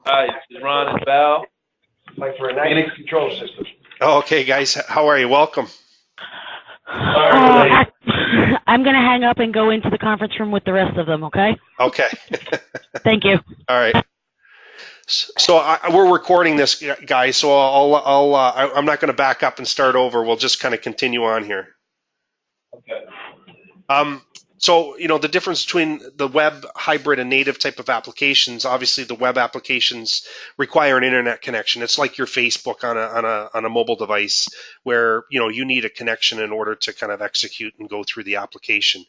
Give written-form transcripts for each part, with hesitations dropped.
Hi, this is Ron and Val. Like for a Phoenix control system. Oh, okay, guys. How are you? Welcome. Sorry, I'm going to hang up and go into the conference room with the rest of them, okay? Okay. Thank you. All right. So we're recording this, guys. So I'm not going to back up and start over. We'll just kind of continue on here. Okay. So, the difference between the web, hybrid, and native type of applications, obviously the web applications require an internet connection. It's like your Facebook on a mobile device where, you need a connection in order to kind of execute and go through the application.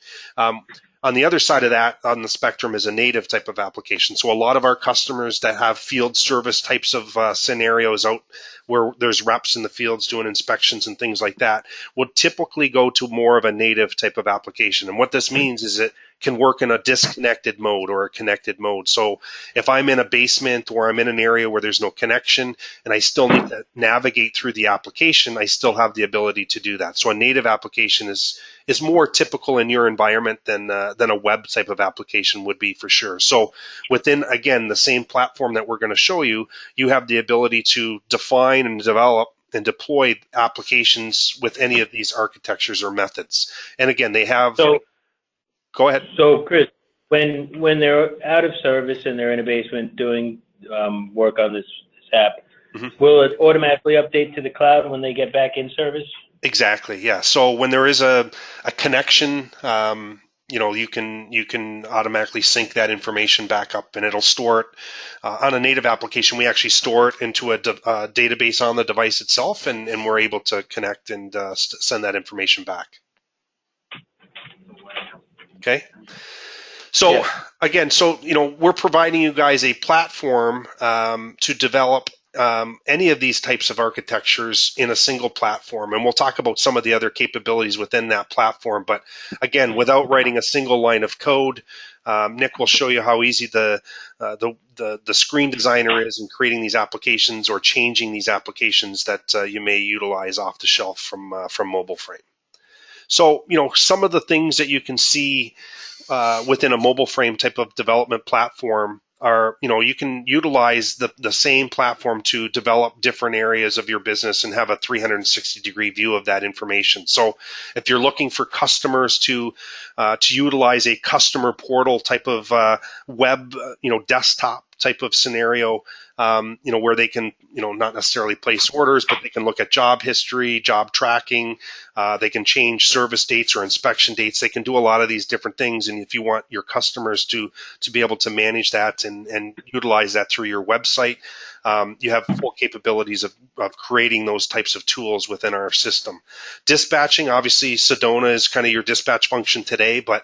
On the other side of that, on the spectrum, is a native type of application. So a lot of our customers that have field service types of scenarios out where there's reps in the fields doing inspections and things like that would typically go to more of a native type of application. And what this means is it can work in a disconnected mode or a connected mode. So if I'm in a basement or I'm in an area where there's no connection and I still need to navigate through the application, I still have the ability to do that. So a native application is more typical in your environment than a web type of application would be, for sure. So within, again, the same platform that we're going to show you, you have the ability to define and develop and deploy applications with any of these architectures or methods. And again, they have... So, go ahead. So, Chris, when they're out of service and they're in a basement doing work on this app, will it automatically update to the cloud when they get back in service? Exactly, yeah. So when there is a connection, you can automatically sync that information back up, and it'll store it on a native application. We actually store it into a database on the device itself, and we're able to connect and send that information back. Okay. So yeah. Again, we're providing you guys a platform to develop any of these types of architectures in a single platform, and we'll talk about some of the other capabilities within that platform. But again, without writing a single line of code, Nick will show you how easy the screen designer is in creating these applications or changing these applications that you may utilize off the shelf from MobileFrame. So some of the things that you can see within a MobileFrame type of development platform are, you can utilize the same platform to develop different areas of your business and have a 360-degree view of that information. So if you're looking for customers to utilize a customer portal type of web, desktop type of scenario, where they can, not necessarily place orders, but they can look at job history, job tracking. They can change service dates or inspection dates. They can do a lot of these different things. And if you want your customers to be able to manage that and utilize that through your website, you have full capabilities of creating those types of tools within our system. Dispatching, obviously, Sedona is kind of your dispatch function today, but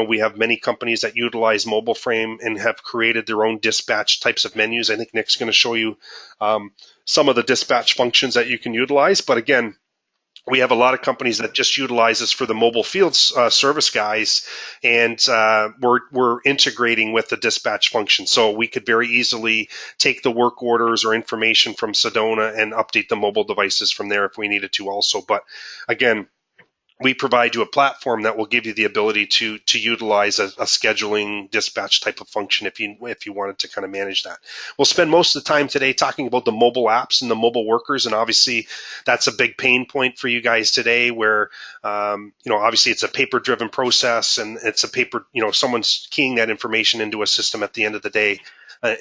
we have many companies that utilize MobileFrame and have created their own dispatch types of menus. I think Nick's going to show you some of the dispatch functions that you can utilize, but again, we have a lot of companies that just utilize this for the mobile field service guys, and we're integrating with the dispatch function. So we could very easily take the work orders or information from Sedona and update the mobile devices from there if we needed to also. But again, we provide you a platform that will give you the ability to utilize a scheduling dispatch type of function if you wanted to kind of manage that. We'll spend most of the time today talking about the mobile apps and the mobile workers, and obviously that's a big pain point for you guys today where, obviously it's a paper-driven process and it's a paper, someone's keying that information into a system at the end of the day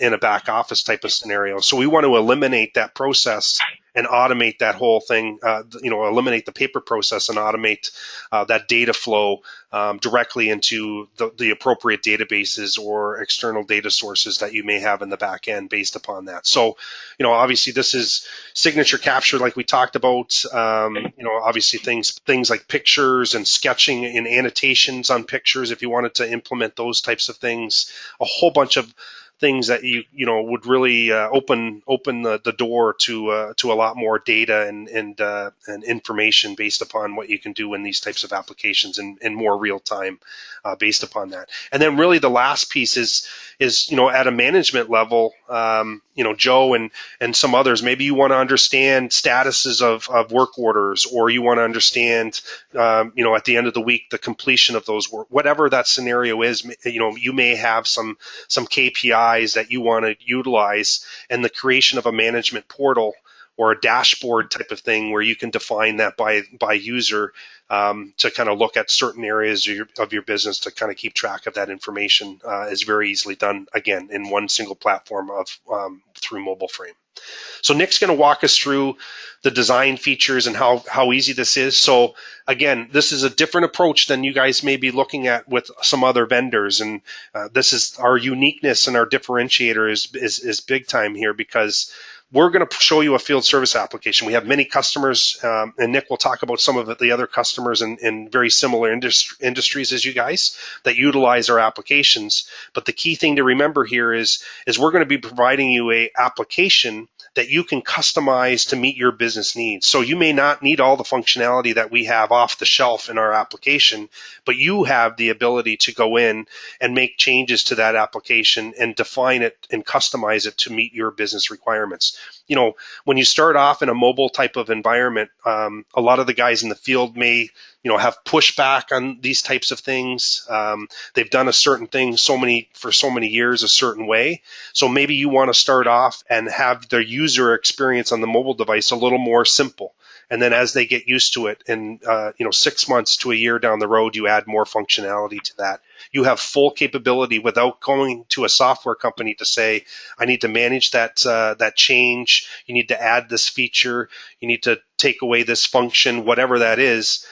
in a back office type of scenario. So we want to eliminate that process and automate that whole thing, eliminate the paper process and automate that data flow directly into the appropriate databases or external data sources that you may have in the back end based upon that. So, obviously this is signature capture like we talked about, obviously things like pictures and sketching and annotations on pictures if you wanted to implement those types of things, a whole bunch of things that you would really open the door to a lot more data and information based upon what you can do in these types of applications and more real time based upon that. And then really the last piece is at a management level, Joe and some others, maybe you want to understand statuses of work orders, or you want to understand at the end of the week the completion of those work, whatever that scenario is. You may have some KPI guys that you want to utilize, and the creation of a management portal or a dashboard type of thing where you can define that by user to kind of look at certain areas of your business to kind of keep track of that information is very easily done, again, in one single platform through MobileFrame. So Nick's going to walk us through the design features and how easy this is. So again, this is a different approach than you guys may be looking at with some other vendors, and this is our uniqueness and our differentiator is big time here, because we're going to show you a field service application. We have many customers, and Nick will talk about some of the other customers in very similar industries as you guys that utilize our applications. But the key thing to remember here is we're going to be providing you a application that you can customize to meet your business needs. So you may not need all the functionality that we have off the shelf in our application, but you have the ability to go in and make changes to that application and define it and customize it to meet your business requirements. You know, when you start off in a mobile type of environment, a lot of the guys in the field may, have pushback on these types of things. They've done a certain thing for so many years a certain way. So maybe you want to start off and have the user experience on the mobile device a little more simple. And then as they get used to it, and 6 months to a year down the road, you add more functionality to that. You have full capability without going to a software company to say, I need to manage that change. You need to add this feature. You need to take away this function, whatever that is.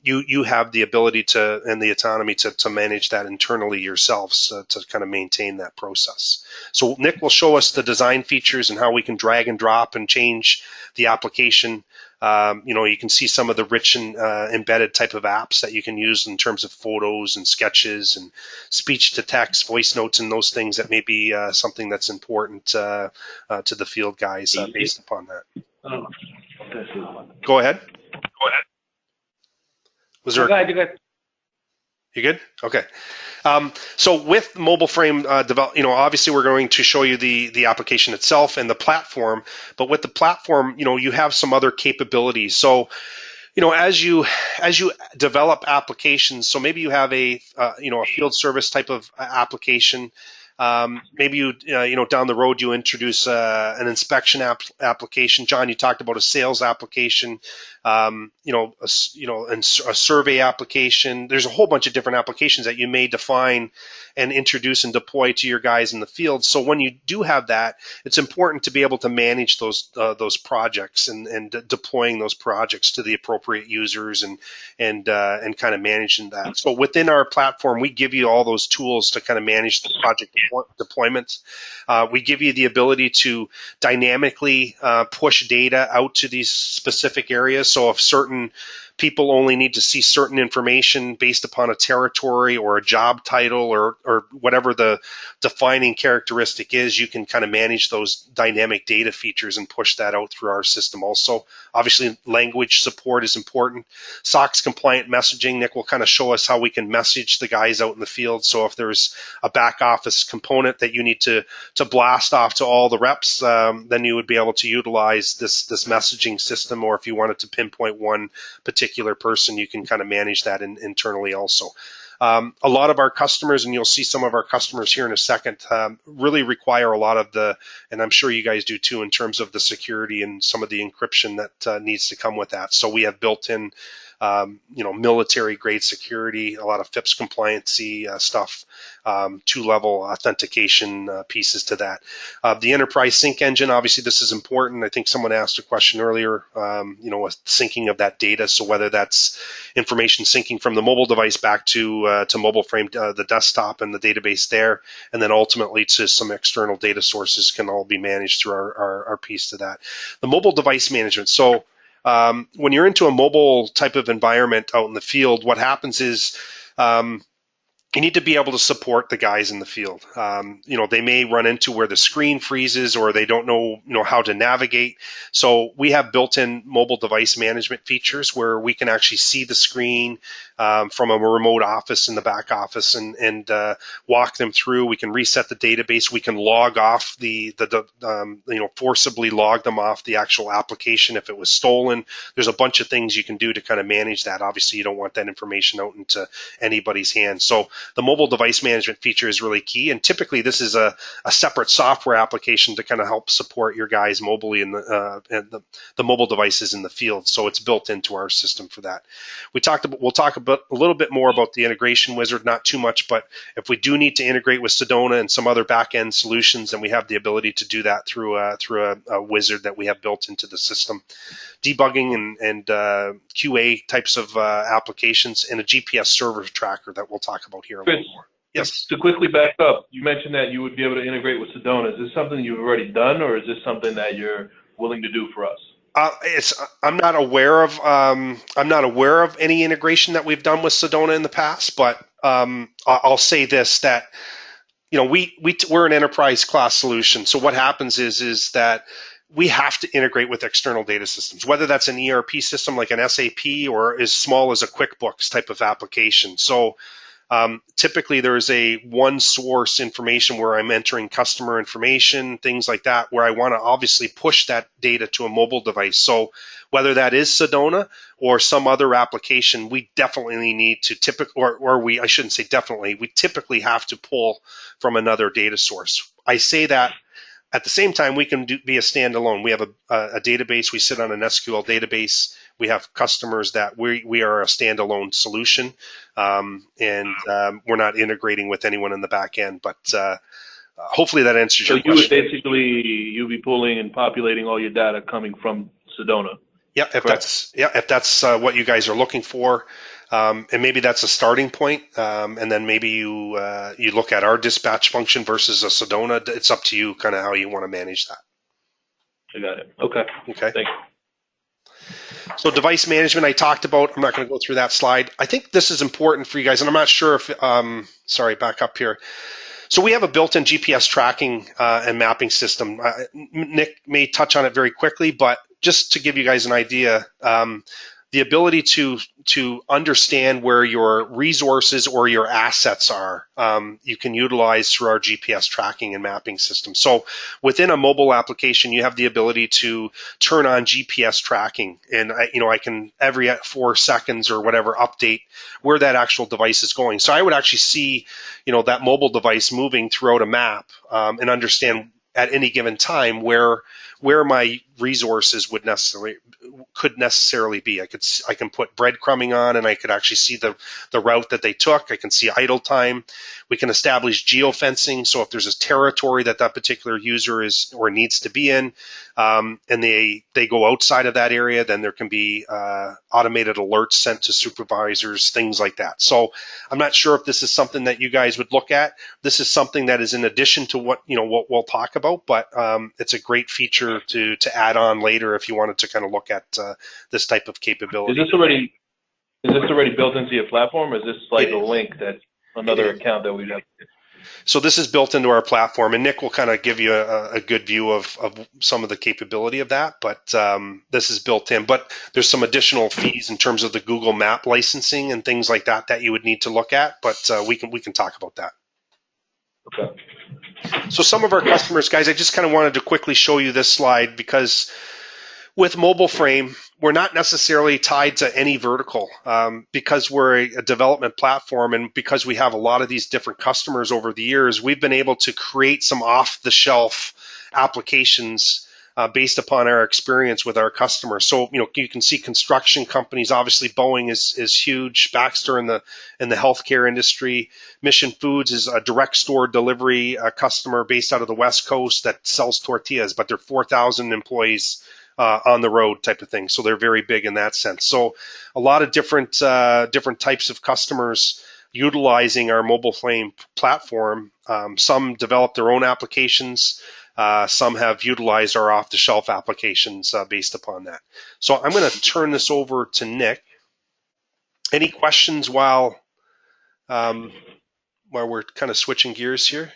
You have the ability to and the autonomy to manage that internally yourselves to kind of maintain that process. So Nick will show us the design features and how we can drag and drop and change the application. You can see some of the rich and embedded type of apps that you can use in terms of photos and sketches and speech to text, voice notes, and those things that may be something that's important to the field guys based upon that. Go ahead. Was there? You got. You good? Okay. So with MobileFrame obviously we're going to show you the application itself and the platform, but with the platform, you have some other capabilities. So, as you develop applications, so maybe you have a field service type of application. Maybe you down the road you introduce an inspection application. John, you talked about a sales application, and a survey application. There's a whole bunch of different applications that you may define and introduce and deploy to your guys in the field. So when you do have that, it's important to be able to manage those projects and deploying those projects to the appropriate users and kind of managing that. So within our platform, we give you all those tools to kind of manage the project deployments. We give you the ability to dynamically push data out to these specific areas. So if certain people only need to see certain information based upon a territory or a job title or whatever the defining characteristic is, you can kind of manage those dynamic data features and push that out through our system also. Obviously, language support is important. SOX compliant messaging, Nick will kind of show us how we can message the guys out in the field. So if there's a back office component that you need to blast off to all the reps, then you would be able to utilize this messaging system, or if you wanted to pinpoint one particular person, you can kind of manage that internally also. A lot of our customers, and you'll see some of our customers here in a second, really require a lot of and I'm sure you guys do too, in terms of the security and some of the encryption that needs to come with that. So we have built-in military grade security, a lot of FIPS compliancy stuff, 2-level authentication pieces to that. The enterprise sync engine, obviously this is important. I think someone asked a question earlier, with syncing of that data. So whether that's information syncing from the mobile device back to MobileFrame, the desktop and the database there, and then ultimately to some external data sources can all be managed through our piece to that. The mobile device management. So when you're into a mobile type of environment out in the field, what happens is you need to be able to support the guys in the field. They may run into where the screen freezes or they don't know how to navigate. So we have built-in mobile device management features where we can actually see the screen from a remote office in the back office and walk them through. We can reset the database. We can log off forcibly log them off the actual application if it was stolen. There's a bunch of things you can do to kind of manage that. Obviously, you don't want that information out into anybody's hands. So the mobile device management feature is really key. And typically this is a separate software application to kind of help support your guys mobily and the mobile devices in the field. So it's built into our system for that. We'll talk about a little bit more about the integration wizard, not too much, but if we do need to integrate with Sedona and some other back-end solutions, then we have the ability to do that through a wizard that we have built into the system. Debugging and QA types of applications, and a GPS server tracker that we'll talk about here a little more. Yes. To quickly back up, you mentioned that you would be able to integrate with Sedona. Is this something you've already done, or is this something that you're willing to do for us? I'm not aware of any integration that we've done with Sedona in the past, but I'll say this, that we're an enterprise class solution. So what happens is that we have to integrate with external data systems, whether that's an ERP system like an SAP or as small as a QuickBooks type of application. So typically there is a one source information where I'm entering customer information, things like that, where I want to obviously push that data to a mobile device. So whether that is Sedona or some other application, we definitely need to I shouldn't say definitely, we typically have to pull from another data source. I say that at the same time, we can be a standalone. We have a database. We sit on an SQL database. We have customers that we are a standalone solution, and we're not integrating with anyone in the back end. But hopefully that answers your question. So you'll be pulling and populating all your data coming from Sedona. Yeah, if that's what you guys are looking for. And maybe that's a starting point, and then maybe you look at our dispatch function versus a Sedona. It's up to you, kind of how you want to manage that. I got it. Okay. Okay. Thank you. So device management, I talked about. I'm not going to go through that slide. I think this is important for you guys, and I'm not sure if. Sorry, back up here. So we have a built-in GPS tracking and mapping system. Nick may touch on it very quickly, but just to give you guys an idea. The ability to understand where your resources or your assets are, you can utilize through our GPS tracking and mapping system. So within a mobile application, you have the ability to turn on GPS tracking, and I can every 4 seconds or whatever update where that actual device is going. So I would actually see, that mobile device moving throughout a map and understand at any given time where my resources could necessarily be. I can put breadcrumbing on, and I could actually see the route that they took. I can see idle time. We can establish geofencing. So if there's a territory that particular user is or needs to be in, and they go outside of that area, then there can be automated alerts sent to supervisors, things like that. So I'm not sure if this is something that you guys would look at. This is something that is in addition to what we'll talk about, but it's a great feature to add on later if you wanted to kind of look at this type of capability. Is this already built into your platform, or is this like a link that's another account that we'd have to? So this is built into our platform, and Nick will kind of give you a good view of some of the capability of that, but this is built in. But there's some additional fees in terms of the Google Map licensing and things like that you would need to look at, but we can talk about that. Okay. So some of our customers, guys, I just kind of wanted to quickly show you this slide because with MobileFrame, we're not necessarily tied to any vertical because we're a development platform, and because we have a lot of these different customers over the years, we've been able to create some off-the-shelf applications based upon our experience with our customers. So you can see construction companies. Obviously, Boeing is huge. Baxter in the healthcare industry. Mission Foods is a direct store delivery customer based out of the West Coast that sells tortillas, but they're 4,000 employees on the road type of thing. So they're very big in that sense. So a lot of different types of customers utilizing our MobileFrame platform. Some develop their own applications. Some have utilized our off-the-shelf applications based upon that. So I'm going to turn this over to Nick. Any questions while we're kind of switching gears here?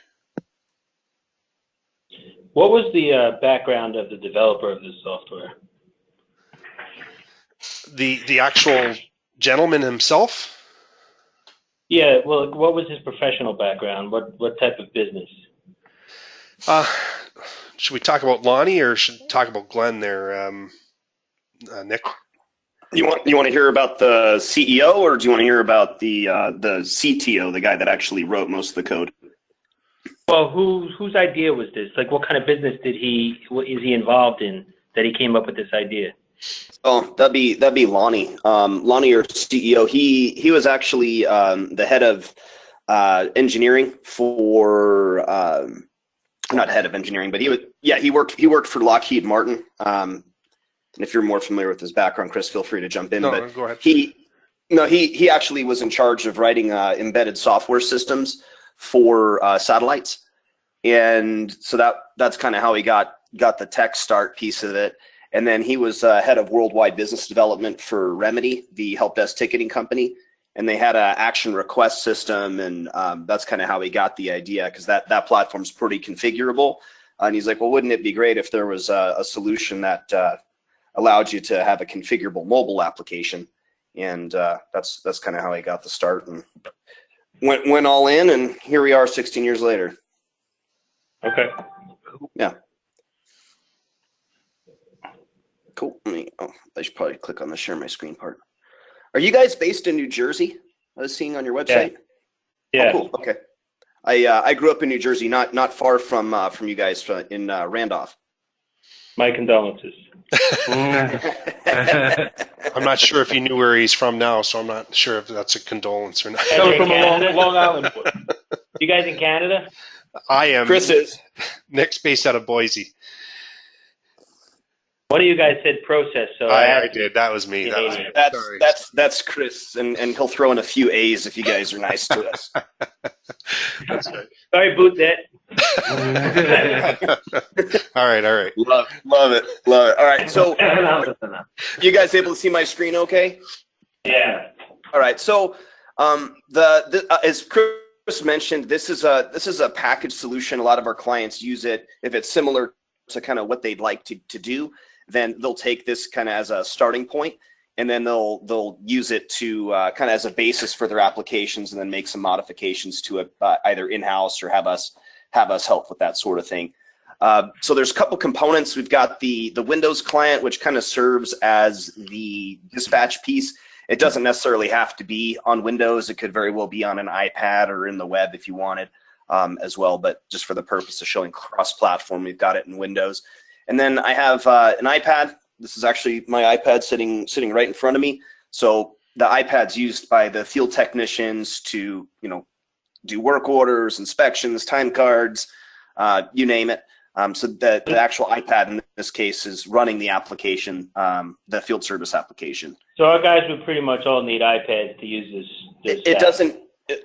What was the background of the developer of this software? The actual gentleman himself? Yeah, well, what was his professional background? What type of business? Should we talk about Lonnie or should we talk about Glenn there, Nick? You want to hear about the CEO, or do you want to hear about the CTO, the guy that actually wrote most of the code? Well, whose idea was this? Like, what kind of business is he involved in that he came up with this idea? Oh, that'd be Lonnie. Lonnie, our CEO, he was actually the head of engineering for not head of engineering, but he worked for Lockheed Martin. And if you're more familiar with his background, Chris, feel free to jump in. No, but go ahead. He actually was in charge of writing embedded software systems for satellites, and so that's kind of how he got the tech start piece of it. And then he was head of worldwide business development for Remedy, the help desk ticketing company, and they had an action request system, and that's kind of how he got the idea, because that platform's pretty configurable. And he's like, well, wouldn't it be great if there was a solution that allowed you to have a configurable mobile application? And that's kind of how he got the start, and went all in, and here we are 16 years later. Okay. Yeah. Cool. I should probably click on the share my screen part. Are you guys based in New Jersey? I was seeing on your website. Yeah. Oh, cool. Okay. I grew up in New Jersey, not far from you guys in Randolph. My condolences. I'm not sure if he knew where he's from now, so I'm not sure if that's a condolence or not. Coming from Long Island. You guys in Canada? I am. Chris is. Nick's based out of Boise. One of you guys said process, so I did. That was me. That's Chris, and he'll throw in a few A's if you guys are nice to us. That's right. Sorry, boot that. All right. Love it. All right, so you guys able to see my screen okay? Yeah. All right, so as Chris mentioned, this is a package solution. A lot of our clients use it. If it's similar to kind of what they'd like to do, then they'll take this kind of as a starting point, and then they'll use it to kind of as a basis for their applications, and then make some modifications to it, either in-house or have us help with that sort of thing. So there's a couple components. We've got the Windows client, which kind of serves as the dispatch piece. It doesn't necessarily have to be on Windows. It could very well be on an iPad or in the web if you wanted as well. But just for the purpose of showing cross-platform, we've got it in Windows. And then I have an iPad. This is actually my iPad sitting right in front of me. So the iPad's used by the field technicians to do work orders, inspections, time cards, you name it. So the actual iPad in this case is running the application, the field service application. So our guys would pretty much all need iPads to use this. It doesn't. You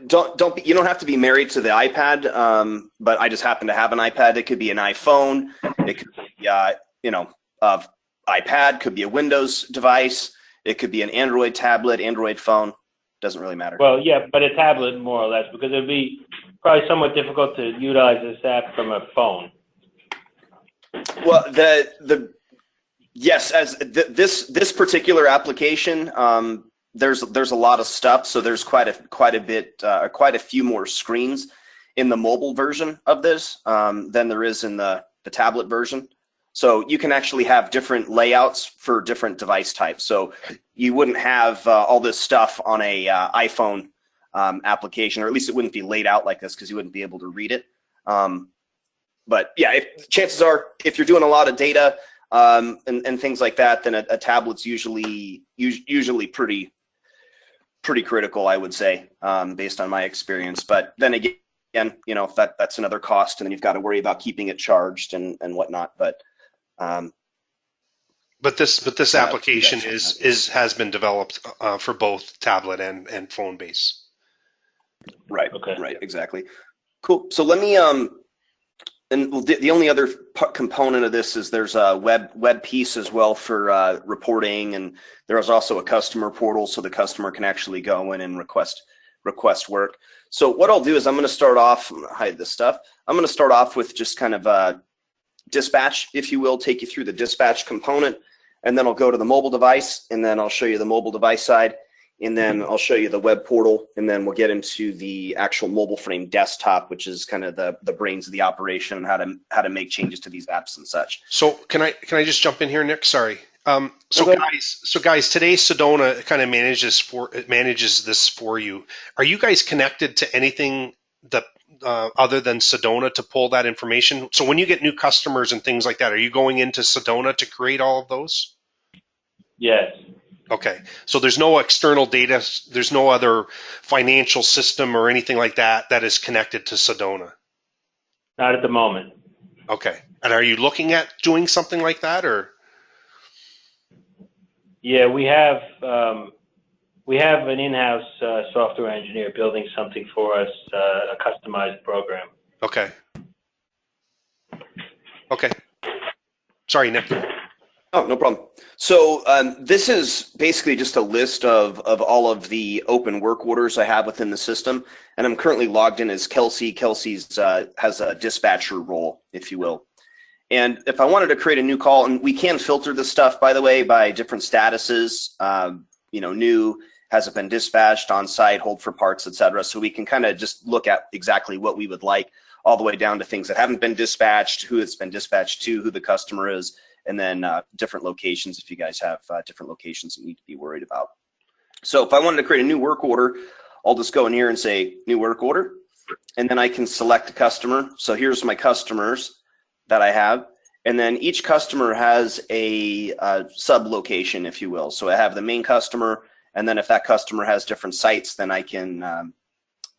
don't have to be married to the iPad, but I just happen to have an iPad. It could be an iPhone. It could be iPad. Could be a Windows device. It could be an Android tablet, Android phone. Doesn't really matter. Well, yeah, but a tablet more or less, because it'd be probably somewhat difficult to utilize this app from a phone. Well, yes, as this particular application, there's a lot of stuff. So there's quite a few more screens in the mobile version of this than there is in the tablet version. So you can actually have different layouts for different device types. So you wouldn't have all this stuff on a iPhone application, or at least it wouldn't be laid out like this, because you wouldn't be able to read it. But yeah, chances are, if you're doing a lot of data and things like that, then a tablet's usually pretty critical, I would say, based on my experience. But then again, that's another cost, and then you've got to worry about keeping it charged and whatnot. But this application has been developed for both tablet and phone base. Right. Okay. Right. Exactly. Cool. So let me and the only other component of this is there's a web piece as well for reporting, and there is also a customer portal, so the customer can actually go in and request work. So what I'll do is I'm going to start off. I'm going to hide this stuff. I'm going to start off with just kind of a dispatch, if you will, take you through the dispatch component, and then I'll go to the mobile device, and then I'll show you the mobile device side, and then I'll show you the web portal, and then we'll get into the actual MobileFrame desktop, which is kind of the brains of the operation, and how to make changes to these apps and such. So can I just jump in here, Nick? Sorry. So Okay. guys, today Sedona kind of manages this for you. Are you guys connected to anything that other than Sedona to pull that information? So when you get new customers and things like that, are you going into Sedona to create all of those? Yes. Okay, so there's no external data, there's no other financial system or anything like that that is connected to Sedona? Not at the moment. Okay, and are you looking at doing something like that, or? Yeah, we have an in-house software engineer building something for us, a customized program. Okay. Okay. Sorry, Nick. Oh, no problem. So this is basically just a list of all of the open work orders I have within the system, and I'm currently logged in as Kelsey. Kelsey's has a dispatcher role, if you will. And if I wanted to create a new call, and we can filter this stuff, by the way, by different statuses, new, hasn't been dispatched, on site, hold for parts, etc. So we can kind of just look at exactly what we would like, all the way down to things that haven't been dispatched, who it's been dispatched to, who the customer is, and then different locations if you guys have different locations that you need to be worried about. So if I wanted to create a new work order, I'll just go in here and say new work order, and then I can select a customer. So here's my customers that I have, and then each customer has a sub-location, if you will. So I have the main customer, and then if that customer has different sites, then I can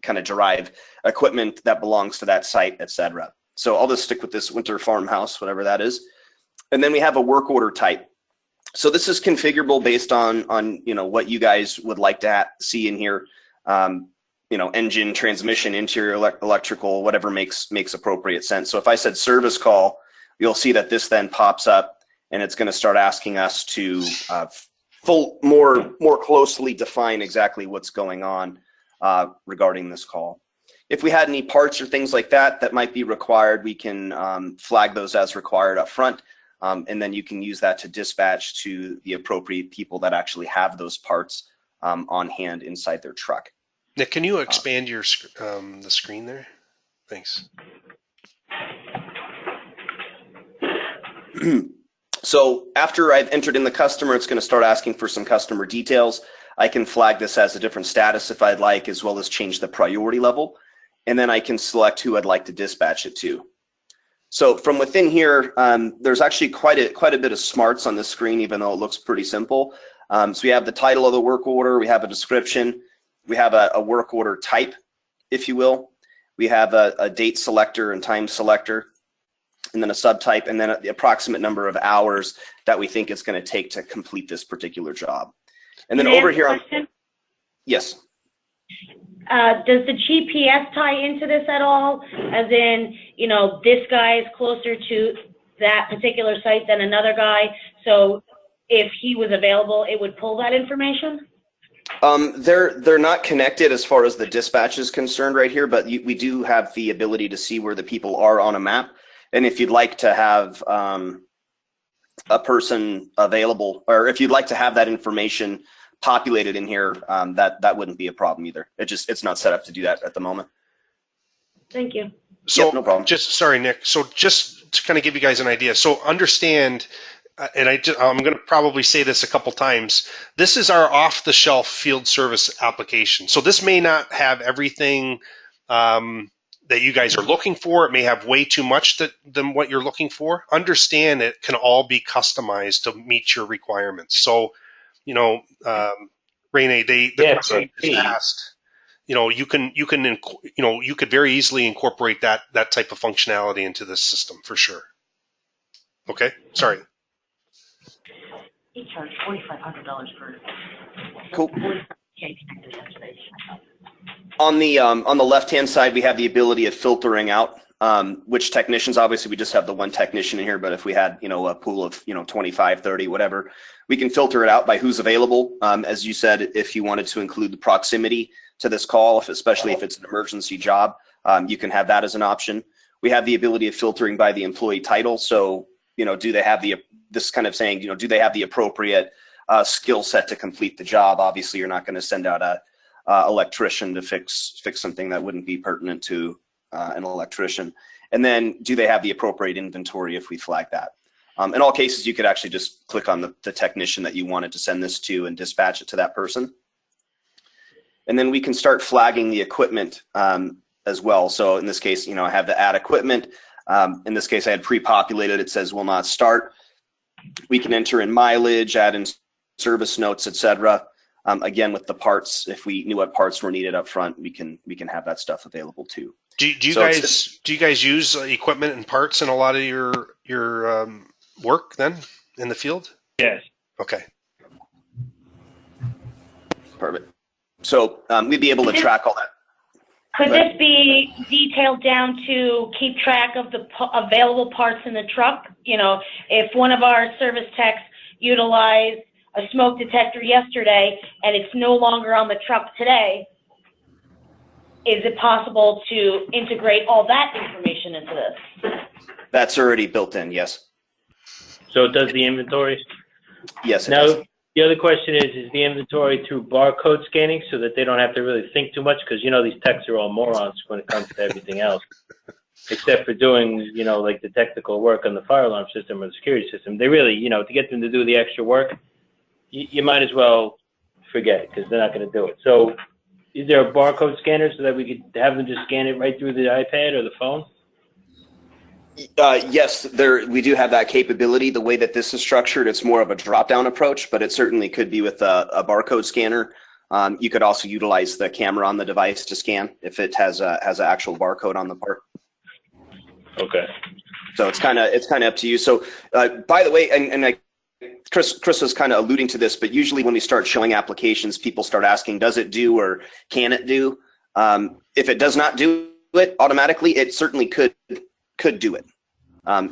kind of derive equipment that belongs to that site, etc. So I'll just stick with this winter farmhouse, whatever that is. And then we have a work order type. So this is configurable based on what you guys would like to see in here. Engine, transmission, interior, electrical, whatever makes appropriate sense. So if I said service call, you'll see that this then pops up, and it's going to start asking us to more closely define exactly what's going on regarding this call. If we had any parts or things like that might be required, we can flag those as required up front, and then you can use that to dispatch to the appropriate people that actually have those parts on hand inside their truck. Nick, can you expand your the screen there? Thanks. So after I've entered in the customer, it's going to start asking for some customer details. I can flag this as a different status if I'd like, as well as change the priority level. And then I can select who I'd like to dispatch it to. So from within here, there's actually quite a bit of smarts on the screen, even though it looks pretty simple. So we have the title of the work order, we have a description, we have a work order type, if you will. We have a date selector and time selector, and then a subtype, and then the approximate number of hours that we think it's going to take to complete this particular job. And then over here, yes. Does the GPS tie into this at all? As in, this guy is closer to that particular site than another guy, so if he was available, it would pull that information? They're not connected as far as the dispatch is concerned right here, but we do have the ability to see where the people are on a map. And if you'd like to have a person available, or if you'd like to have that information populated in here, that wouldn't be a problem either. It's not set up to do that at the moment. Thank you. So yep, no problem. Sorry, Nick. So just to kind of give you guys an idea. So understand, and I'm going to probably say this a couple times. This is our off-the-shelf field service application. So this may not have everything that you guys are looking for. It may have way too much than what you're looking for. Understand it can all be customized to meet your requirements. So, Rene, the question is asked. You could very easily incorporate that type of functionality into this system for sure. Okay, sorry. He charged $4,500 for. Cool. On the left-hand side, we have the ability of filtering out which technicians. Obviously, we just have the one technician in here, but if we had, a pool of, 25, 30, whatever, we can filter it out by who's available. As you said, if you wanted to include the proximity to this call, especially if it's an emergency job, you can have that as an option. We have the ability of filtering by the employee title. So, do they have this kind of saying, do they have the appropriate skill set to complete the job? Obviously, you're not going to send out a electrician to fix something that wouldn't be pertinent to an electrician. And then do they have the appropriate inventory if we flag that? In all cases, you could actually just click on the technician that you wanted to send this to and dispatch it to that person. And then we can start flagging the equipment as well. So in this case, I have the add equipment. In this case, I had pre-populated. It says will not start. We can enter in mileage, add in service notes, etc. Again, with the parts, if we knew what parts were needed up front, we can have that stuff available too. Do you guys use equipment and parts in a lot of your work then in the field? Yes. Okay. Perfect. So we'd be able to track all that. Could this be detailed down to keep track of the available parts in the truck? If one of our service techs utilized a smoke detector yesterday and it's no longer on the truck today, is it possible to integrate all that information into this? That's already built in, yes. So it does the inventory? Yes, it now, does. The other question is the inventory through barcode scanning so that they don't have to really think too much? Because, these techs are all morons when it comes to everything else, except for doing, like the technical work on the fire alarm system or the security system. They really, to get them to do the extra work, you might as well forget it because they're not going to do it. So is there a barcode scanner so that we could have them just scan it right through the iPad or the phone? Yes, we do have that capability. The way that this is structured, it's more of a drop-down approach, but it certainly could be with a barcode scanner. You could also utilize the camera on the device to scan if it has an actual barcode on the part. Okay. So it's kind of up to you. So by the way, and Chris was kind of alluding to this, but usually when we start showing applications, people start asking, does it do or can it do? If it does not do it automatically, it certainly could do it.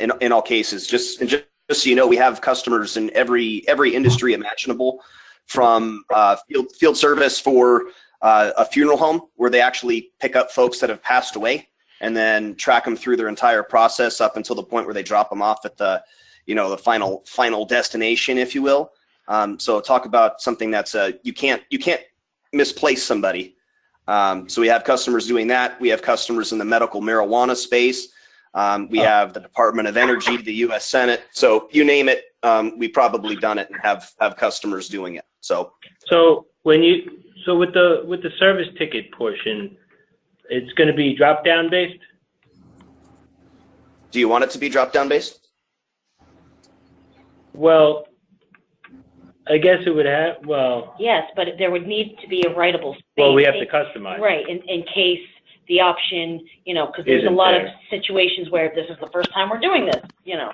In all cases, just so you know, we have customers in every industry imaginable, from field service for a funeral home where they actually pick up folks that have passed away and then track them through their entire process up until the point where they drop them off at the final destination, if you will. So talk about something that's you can't misplace somebody. So we have customers doing that. We have customers in the medical marijuana space. We have the Department of Energy, the U.S. Senate. So you name it, we've probably done it and have customers doing it. So with the service ticket portion, it's going to be drop down based. Do you want it to be drop down based? Well, I guess it would have. Well, yes, but there would need to be a writable space. Well, we have to customize. Right, in case the option, because there's a lot of situations where this is the first time we're doing this, Yeah,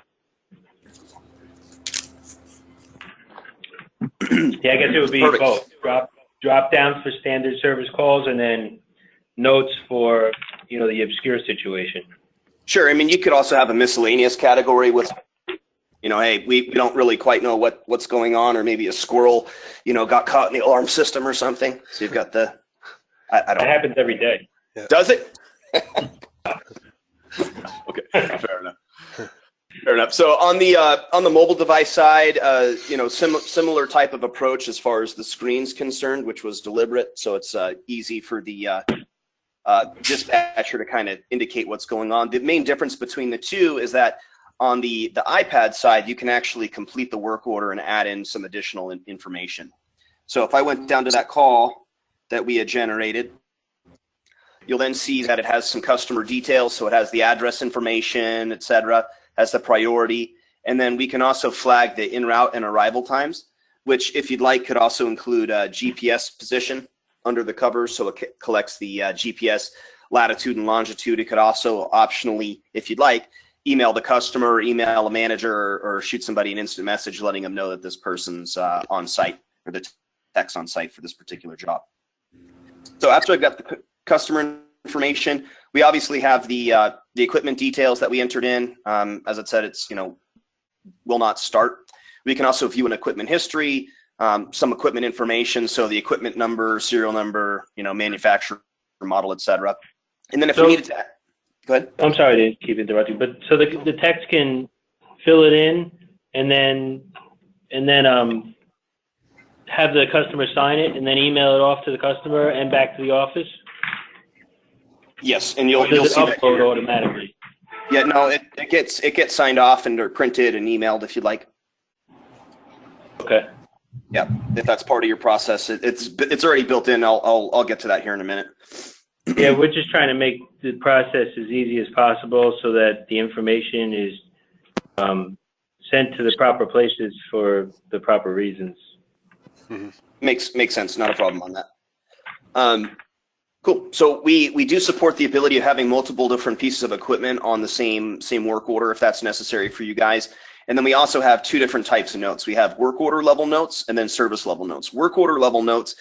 I guess it would be both. Drop downs for standard service calls and then notes for, the obscure situation. Sure. I mean, you could also have a miscellaneous category with, hey, we don't really quite know what's going on, or maybe a squirrel, got caught in the alarm system or something. So you've got I don't know. That happens every day. Yeah. Does it? Okay, fair enough. Fair enough. So on the mobile device side, similar type of approach as far as the screen's concerned, which was deliberate. So it's easy for the dispatcher to kind of indicate what's going on. The main difference between the two is that on the iPad side, you can actually complete the work order and add in some additional information. So if I went down to that call that we had generated, you'll then see that it has some customer details. So it has the address information, et cetera, has the priority. And then we can also flag the en route and arrival times, which, if you'd like, could also include a GPS position under the covers. So it collects the GPS latitude and longitude. It could also optionally, if you'd like, email the customer, or email a manager, or shoot somebody an instant message letting them know that this person's on site, or the tech's on site for this particular job. So after I've got the customer information, we obviously have the equipment details that we entered in. As I said, it's will not start. We can also view an equipment history, some equipment information, so the equipment number, serial number, manufacturer, model, etc. And then if we needed to, go ahead. I'm sorry to keep interrupting, but so the text can fill it in and then have the customer sign it and then email it off to the customer and back to the office? Yes, and you'll see upload automatically. Yeah, no, it gets signed off and or printed and emailed if you'd like. Okay. Yeah, if that's part of your process, it's already built in. I'll get to that here in a minute. Yeah, we're just trying to make the process as easy as possible so that the information is sent to the proper places for the proper reasons. Mm-hmm. Makes sense. Not a problem on that. Cool. So we do support the ability of having multiple different pieces of equipment on the same work order if that's necessary for you guys. And then we also have two different types of notes. We have work order level notes and then service level notes. Work order level notes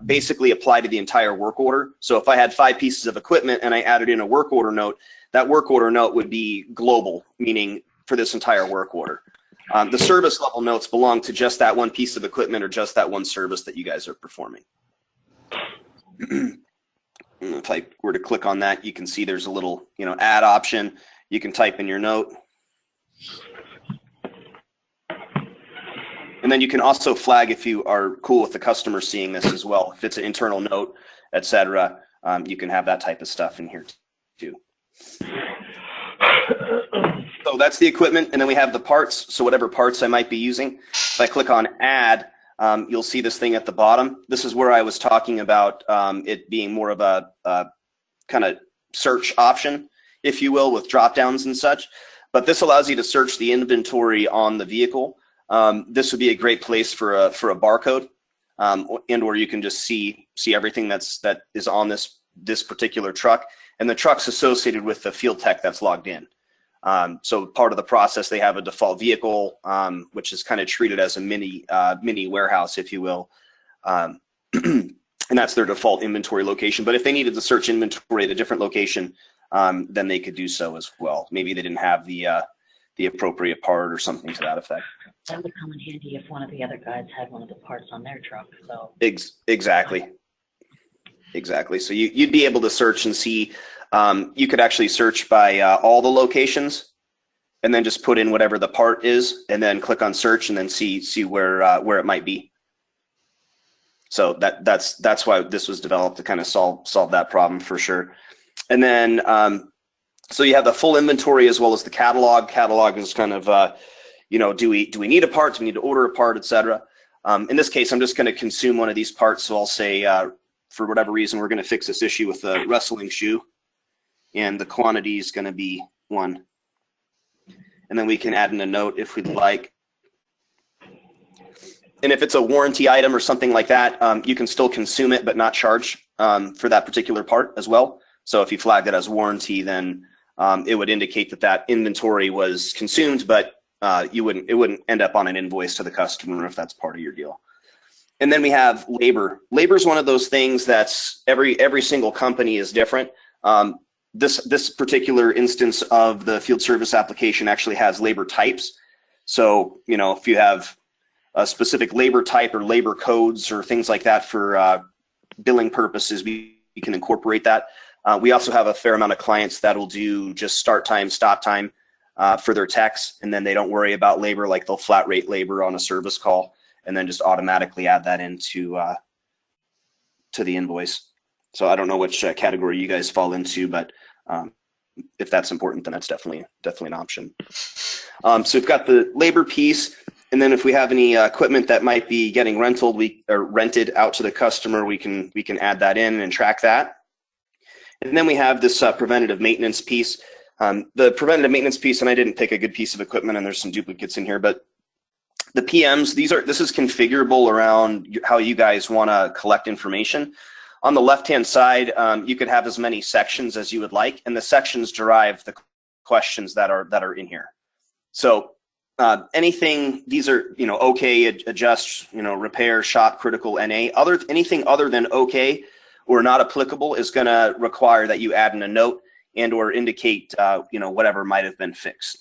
basically apply to the entire work order. So if I had 5 pieces of equipment and I added in a work order note, that work order note would be global, meaning for this entire work order. The service level notes belong to just that one piece of equipment or just that one service that you guys are performing. If I were to click on that, you can see there's a little, add option. You can type in your note. And then you can also flag if you are cool with the customer seeing this as well. If it's an internal note, etc., you can have that type of stuff in here too. So that's the equipment, and then we have the parts. So whatever parts I might be using. If I click on add, you'll see this thing at the bottom. This is where I was talking about it being more of a kind of search option, if you will, with drop downs and such. But this allows you to search the inventory on the vehicle. This would be a great place for a barcode, and or you can just see everything that is on this particular truck, and the truck's associated with the field tech that's logged in. So part of the process, they have a default vehicle, which is kind of treated as a mini warehouse, if you will, and that's their default inventory location. But if they needed to search inventory at a different location, then they could do so as well. Maybe they didn't have the appropriate part or something to that effect. That would come in handy if one of the other guys had one of the parts on their truck. So exactly. So you'd be able to search and see. You could actually search by all the locations, and then just put in whatever the part is, and then click on search, and then see where it might be. So that's why this was developed, to kind of solve that problem for sure. And then so you have the full inventory as well as the catalog. Catalog is kind of do we need a part? Do we need to order a part, etc. In this case, I'm just going to consume one of these parts. So I'll say for whatever reason, we're going to fix this issue with the wrestling shoe, and the quantity is going to be 1. And then we can add in a note if we'd like. And if it's a warranty item or something like that, you can still consume it but not charge for that particular part as well. So if you flagged it as warranty, then it would indicate that inventory was consumed, but it wouldn't end up on an invoice to the customer if that's part of your deal. And then we have labor. Labor is one of those things that's every single company is different. This particular instance of the field service application actually has labor types. So if you have a specific labor type or labor codes or things like that for billing purposes, we can incorporate that. We also have a fair amount of clients that will do just start time, stop time for their techs, and then they don't worry about labor, like they'll flat rate labor on a service call and then just automatically add that into to the invoice. So I don't know which category you guys fall into, but if that's important, then that's definitely an option. So we've got the labor piece, and then if we have any equipment that might be getting rented out to the customer, we can add that in and track that. And then we have this preventative maintenance piece. The preventative maintenance piece, and I didn't pick a good piece of equipment, and there's some duplicates in here, but the PMs, this is configurable around how you guys want to collect information. On the left-hand side, you could have as many sections as you would like, and the sections derive the questions that are in here. So anything, these are okay, adjust, repair, shop, critical, NA. Anything other than okay or not applicable is going to require that you add in a note and or indicate whatever might have been fixed.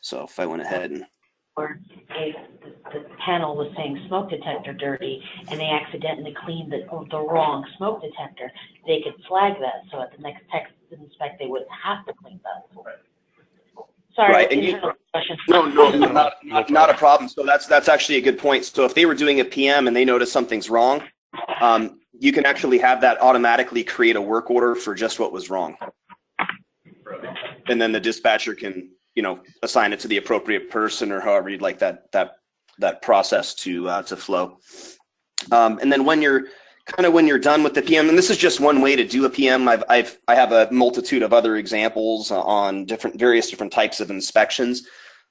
So if I went ahead and, or if the panel was saying smoke detector dirty and they accidentally cleaned the wrong smoke detector, they could flag that. So at the next tech inspect, they wouldn't have to clean that. Sorry, right. And not a problem. So that's actually a good point. So if they were doing a PM and they notice something's wrong, you can actually have that automatically create a work order for just what was wrong. and then the dispatcher can, assign it to the appropriate person or however you'd like that process to flow. And then when you're done with the PM, and this is just one way to do a PM. I have a multitude of other examples on various different types of inspections.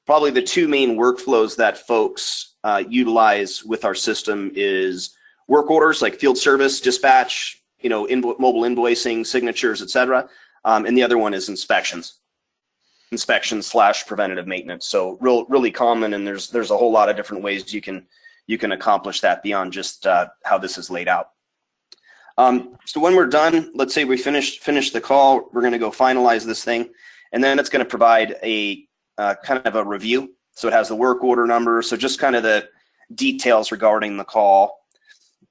Probably the two main workflows that folks utilize with our system is work orders like field service, dispatch, mobile invoicing, signatures, etc. And the other one is inspections / preventative maintenance. So really common, and there's a whole lot of different ways you can accomplish that beyond just how this is laid out. So when we're done, let's say we finish the call, we're going to go finalize this thing, and then it's going to provide a kind of a review. So it has the work order number, so just kind of the details regarding the call.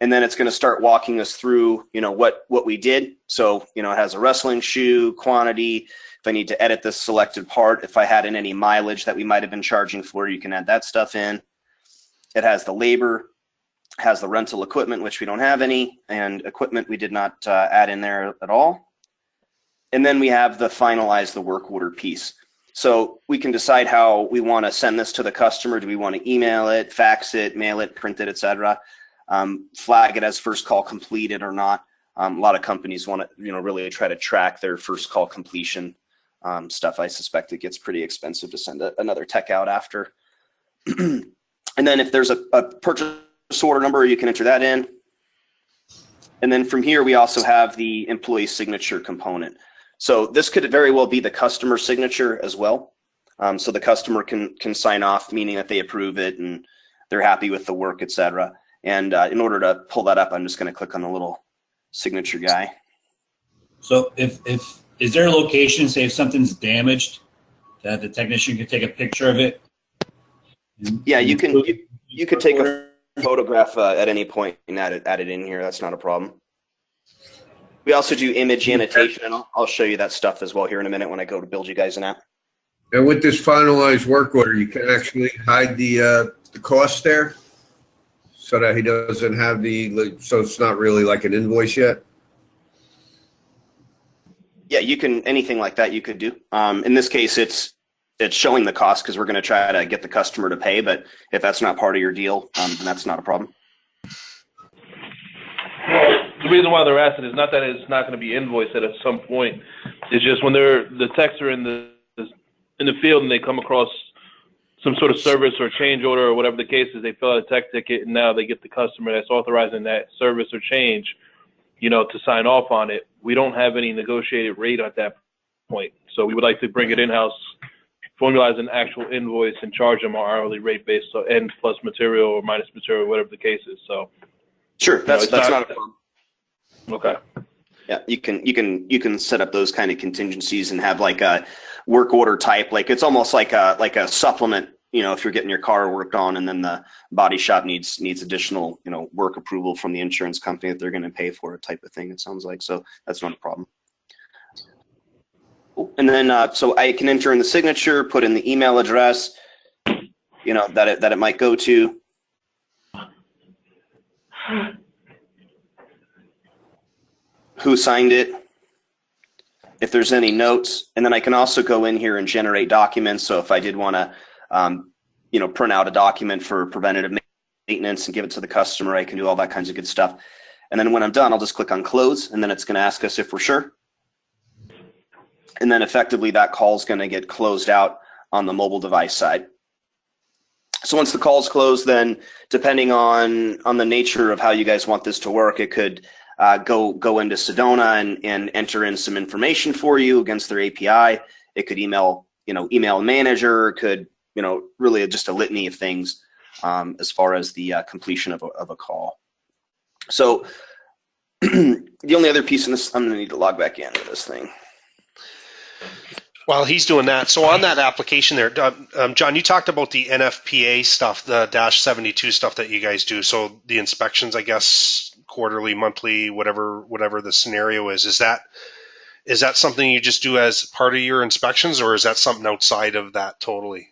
And then it's going to start walking us through, what we did. So, it has a wrestling shoe, quantity, if I need to edit this selected part, if I had any mileage that we might have been charging for, you can add that stuff in. It has the labor, has the rental equipment, which we don't have any, and equipment we did not add in there at all. And then we have the finalize the work order piece. So we can decide how we want to send this to the customer. Do we want to email it, fax it, mail it, print it, etc.? Flag it as first call completed or not. A lot of companies want to, really try to track their first call completion stuff. I suspect it gets pretty expensive to send another tech out after. And then if there's a purchase order number, you can enter that in. And then from here, we also have the employee signature component. So this could very well be the customer signature as well. So the customer can sign off, meaning that they approve it and they're happy with the work, etc. And in order to pull that up, I'm just going to click on the little signature guy. So is there a location, say if something's damaged, that the technician could take a picture of it? Yeah, you could take a photograph at any point and add it in here. That's not a problem. We also do image annotation, and I'll show you that stuff as well here in a minute when I go to build you guys an app. And with this finalized work order, you can actually hide the cost there, so that he doesn't have so it's not really like an invoice yet. Yeah, you can, anything like that you could do. In this case, it's showing the cost because we're going to try to get the customer to pay, but if that's not part of your deal, then that's not a problem. Well, the reason why they're asking is not that it's not going to be invoiced at some point. It's just when the techs are in the field and they come across some sort of service or change order or whatever the case is, they fill out a tech ticket and now they get the customer that's authorizing that service or change, to sign off on it. We don't have any negotiated rate at that point. So we would like to bring it in-house, formalize an actual invoice and charge them our hourly rate based on N plus material or minus material, whatever the case is. So sure, that's not a problem. Okay. Yeah, you can set up those kind of contingencies and have like a work order type, like it's almost like a supplement. If you're getting your car worked on and then the body shop needs additional, work approval from the insurance company that they're going to pay for it type of thing. It sounds like, so that's not a problem. And then so I can enter in the signature, put in the email address, that it might go to. Who signed it, if there's any notes, and then I can also go in here and generate documents. So if I did want to, print out a document for preventative maintenance and give it to the customer, I can do all that kinds of good stuff. And then when I'm done, I'll just click on close, and then it's going to ask us if we're sure. And then effectively that call is going to get closed out on the mobile device side. So once the call is closed, then depending on the nature of how you guys want this to work, it could go into Sedona and enter in some information for you against their API. It could email a manager. It could, really just a litany of things as far as the completion of a call. So the only other piece in this, I'm going to need to log back into this thing. While he's doing that, so on that application there, John, you talked about the NFPA stuff, the -72 stuff that you guys do. So the inspections, I guess, quarterly, monthly, whatever the scenario is. Is that something you just do as part of your inspections, or is that something outside of that totally?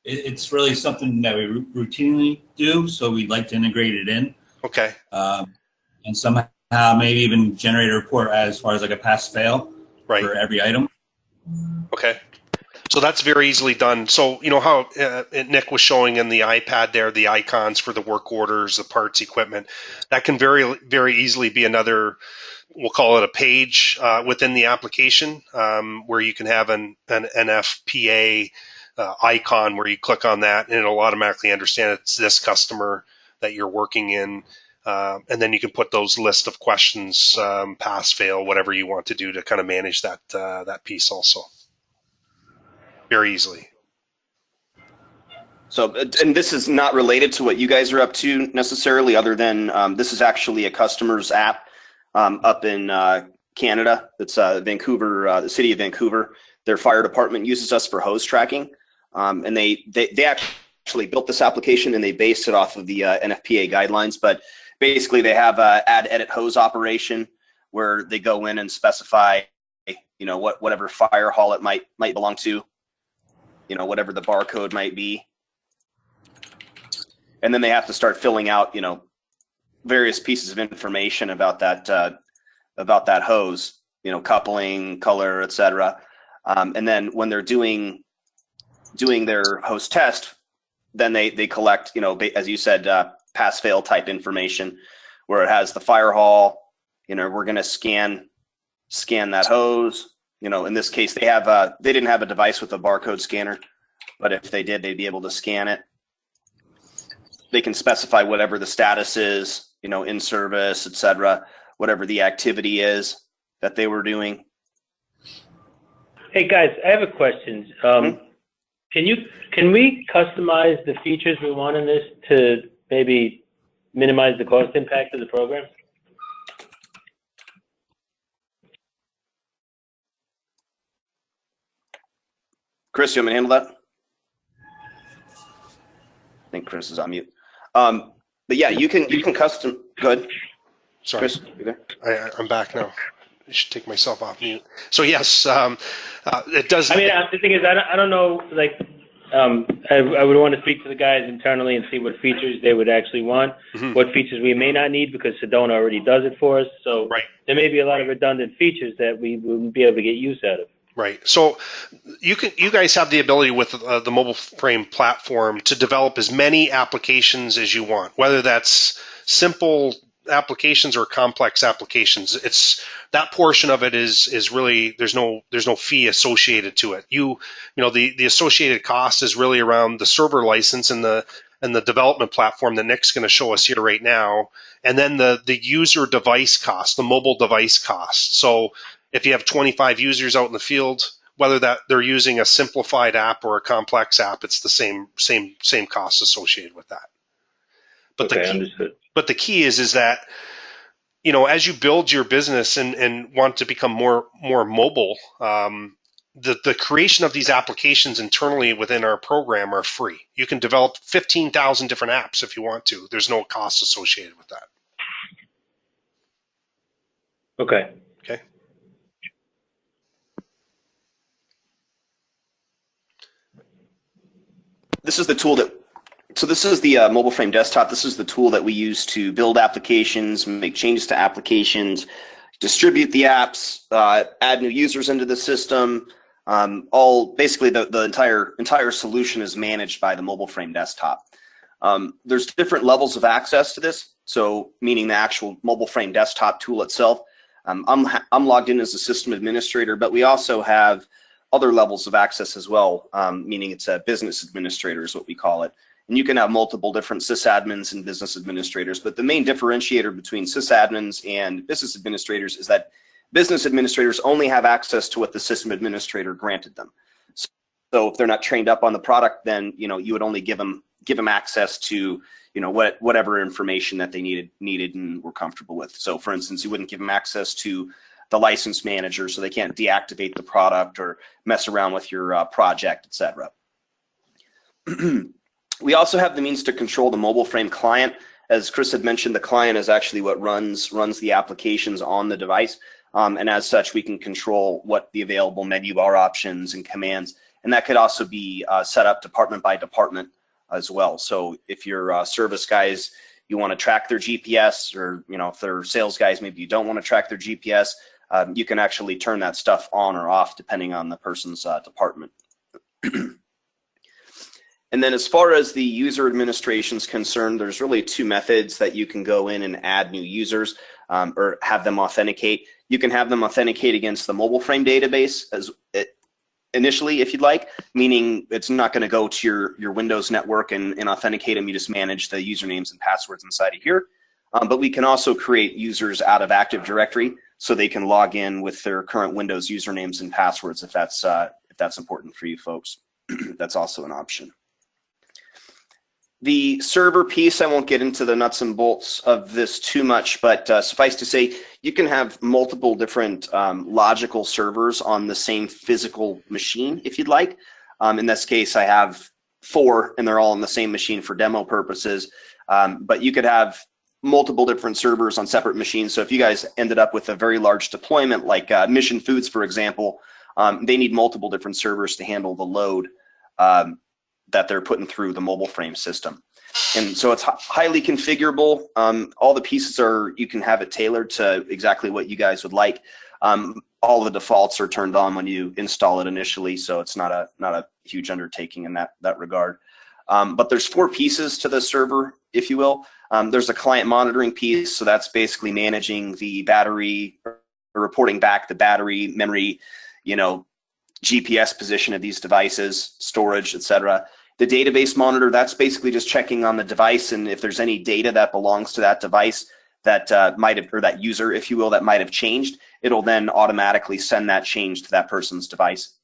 It's really something that we routinely do, so we'd like to integrate it in. Okay. And somehow maybe even generate a report as far as like a pass-fail right. for every item. Okay. So that's very easily done. So, you know how Nick was showing in the iPad there, the icons for the work orders, the parts, equipment, that can very, very easily be another, we'll call it a page within the application where you can have an NFPA icon where you click on that and it'll automatically understand it's this customer that you're working in. And then you can put those list of questions, pass, fail, whatever you want to do to kind of manage that that piece also. Very easily. So, and this is not related to what you guys are up to necessarily, other than this is actually a customer's app up in Canada. It's Vancouver, the city of Vancouver. Their fire department uses us for hose tracking, and they actually built this application and they based it off of the NFPA guidelines. But basically, they have a add edit hose operation where they go in and specify, you know, whatever fire hall it might belong to. You know, whatever the barcode might be. And then they have to start filling out, you know, various pieces of information about that hose, you know, coupling, color, etc. And then when they're doing their hose test, then they collect, you know, as you said, pass fail type information where it has the fire hall, you know, we're going to scan that hose. You know, in this case, they didn't have a device with a barcode scanner, but if they did, they'd be able to scan it. They can specify whatever the status is, you know, in service, etc., whatever the activity is that they were doing. Hey guys, I have a question. Can we customize the features we want in this to maybe minimize the cost impact of the program? Chris, you want me to handle that? I think Chris is on mute. But yeah, you can custom. Go ahead. Sorry, Chris, you there? I'm back now. I should take myself off mute. So yes, it does. I mean, the thing is, I don't know. Like, I would want to speak to the guys internally and see what features they would actually want. Mm-hmm. What features we may not need because Sedona already does it for us. So right. There may be a lot of redundant features that we wouldn't be able to get use out of. Right. So you guys have the ability with the MobileFrame platform to develop as many applications as you want, whether that's simple applications or complex applications. It's that portion of it is really there's no fee associated to it. You know the associated cost is really around the server license and the development platform that Nick's going to show us here right now, and then the user device cost, the mobile device cost. So if you have 25 users out in the field, whether that they're using a simplified app or a complex app, it's the same cost associated with that. But okay, the key is that, you know, as you build your business and want to become more mobile, the creation of these applications internally within our program are free. You can develop 15,000 different apps if you want to. There's no cost associated with that. Okay. Okay. This is the tool so this is the MobileFrame desktop. This is the tool that we use to build applications, make changes to applications, distribute the apps, add new users into the system. Basically the entire solution is managed by the MobileFrame desktop. There's different levels of access to this. So meaning the actual MobileFrame desktop tool itself. I'm logged in as a system administrator, but we also have other levels of access as well, meaning it's a business administrator is what we call it. And you can have multiple different sysadmins and business administrators, but the main differentiator between sysadmins and business administrators is that business administrators only have access to what the system administrator granted them. So if they're not trained up on the product, then you would only give them access to whatever information that they needed and were comfortable with. So for instance, you wouldn't give them access to the license manager so they can't deactivate the product or mess around with your project, etc. We also have the means to control the MobileFrame client. As Chris had mentioned, the client is actually what runs the applications on the device. And as such, we can control what the available menu bar options and commands. And that could also be set up department by department as well. So if your service guys, you want to track their GPS, or if they're sales guys, maybe you don't want to track their GPS, you can actually turn that stuff on or off depending on the person's department. And then as far as the user administration is concerned, there's really two methods that you can go in and add new users or have them authenticate. You can have them authenticate against the MobileFrame database initially, if you'd like, meaning it's not going to go to your Windows network and authenticate them. You just manage the usernames and passwords inside of here. But we can also create users out of Active Directory so they can log in with their current Windows usernames and passwords if that's important for you folks. That's also an option. The server piece, I won't get into the nuts and bolts of this too much, but suffice to say, you can have multiple different logical servers on the same physical machine if you'd like. In this case, I have 4, and they're all on the same machine for demo purposes. But you could have multiple different servers on separate machines. So if you guys ended up with a very large deployment, like Mission Foods, for example, they need multiple different servers to handle the load that they're putting through the MobileFrame system. And so it's highly configurable. All the pieces you can have it tailored to exactly what you guys would like. All the defaults are turned on when you install it initially, so it's not a huge undertaking in that regard. But there's 4 pieces to the server, if you will. There's a client monitoring piece, so that's basically managing the battery, or reporting back the battery, memory, GPS position of these devices, storage, etc. The database monitor, that's basically just checking on the device, and if there's any data that belongs to that device that might have, or that user, if you will, that might have changed, it'll then automatically send that change to that person's device.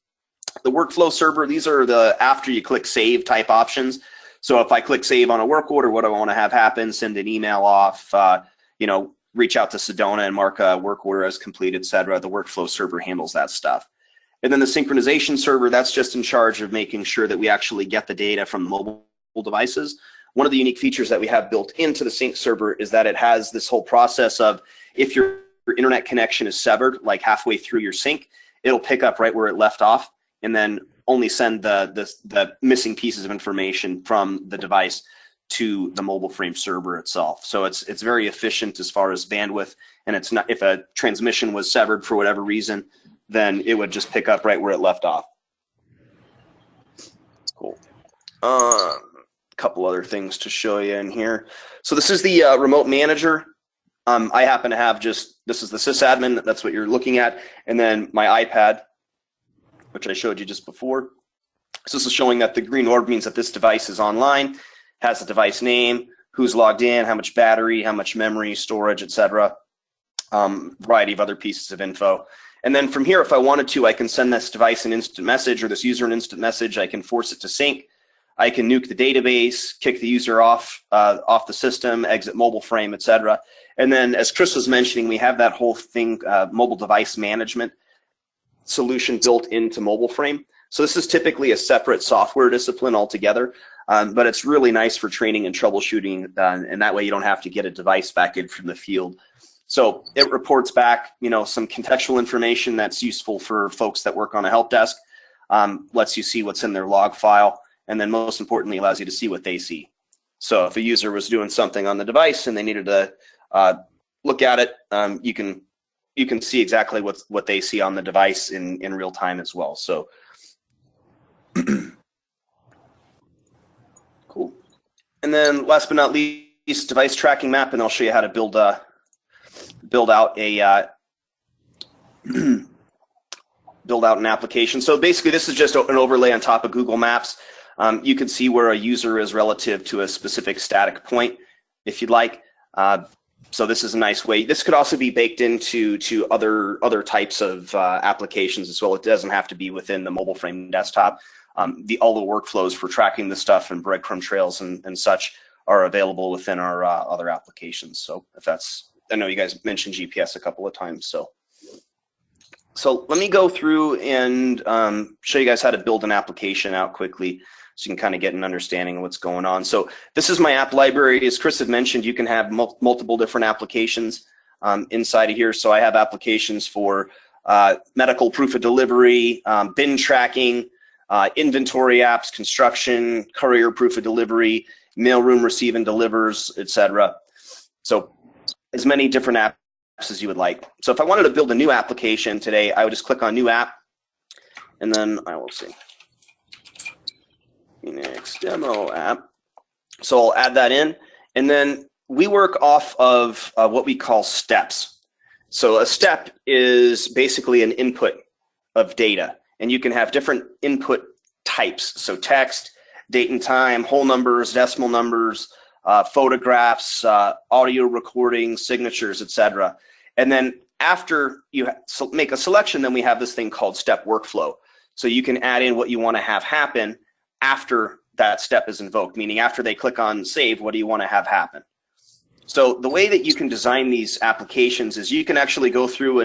The workflow server, these are the after you click save type options. So if I click save on a work order, what do I want to have happen? Send an email off, reach out to Sedona and mark a work order as complete, etc. The workflow server handles that stuff. And then the synchronization server, that's just in charge of making sure that we actually get the data from the mobile devices. One of the unique features that we have built into the sync server is that it has this whole process of if your internet connection is severed, like halfway through your sync, it'll pick up right where it left off and then only send the missing pieces of information from the device to the MobileFrame server itself. So it's very efficient as far as bandwidth, and it's not, if a transmission was severed for whatever reason, then it would just pick up right where it left off. Cool. A couple other things to show you in here. So this is the remote manager. I happen to have this is the sysadmin, that's what you're looking at, and then my iPad, which I showed you just before. So this is showing that the green orb means that this device is online, has the device name, who's logged in, how much battery, how much memory, storage, etc. Variety of other pieces of info. And then from here, if I wanted to, I can send this device an instant message, or this user an instant message. I can force it to sync. I can nuke the database, kick the user off the system, exit MobileFrame, etc. And then, as Chris was mentioning, we have that whole thing, mobile device management solution built into MobileFrame. So this is typically a separate software discipline altogether, but it's really nice for training and troubleshooting, and that way you don't have to get a device back in from the field. So it reports back, some contextual information that's useful for folks that work on a help desk, lets you see what's in their log file, and then most importantly, allows you to see what they see. So if a user was doing something on the device and they needed to look at it, you can see exactly what they see on the device in real time as well. So cool. And then last but not least, device tracking map, and I'll show you how to build out an application. So basically, this is just an overlay on top of Google Maps. You can see where a user is relative to a specific static point, if you'd like. So this is a nice way. This could also be baked into other types of applications as well. It doesn't have to be within the MobileFrame desktop. All the workflows for tracking the stuff and breadcrumb trails and such are available within our other applications. So if that's, I know you guys mentioned GPS a couple of times. So let me go through and show you guys how to build an application out quickly, so you can kind of get an understanding of what's going on. So this is my app library. As Chris had mentioned, you can have multiple different applications inside of here. So I have applications for medical proof of delivery, bin tracking, inventory apps, construction, courier proof of delivery, mailroom receive and delivers, etc. So as many different as you would like. So if I wanted to build a new application today, I would just click on New App, and then I will see Phoenix Demo App. So I'll add that in, and then we work off of what we call steps. So a step is basically an input of data, and you can have different input types. So text, date and time, whole numbers, decimal numbers, photographs, audio recordings, signatures, etc. And then after you make a selection, then we have this thing called step workflow. So you can add in what you want to have happen after that step is invoked, meaning after they click on save, what do you want to have happen? So the way that you can design these applications is you can actually go through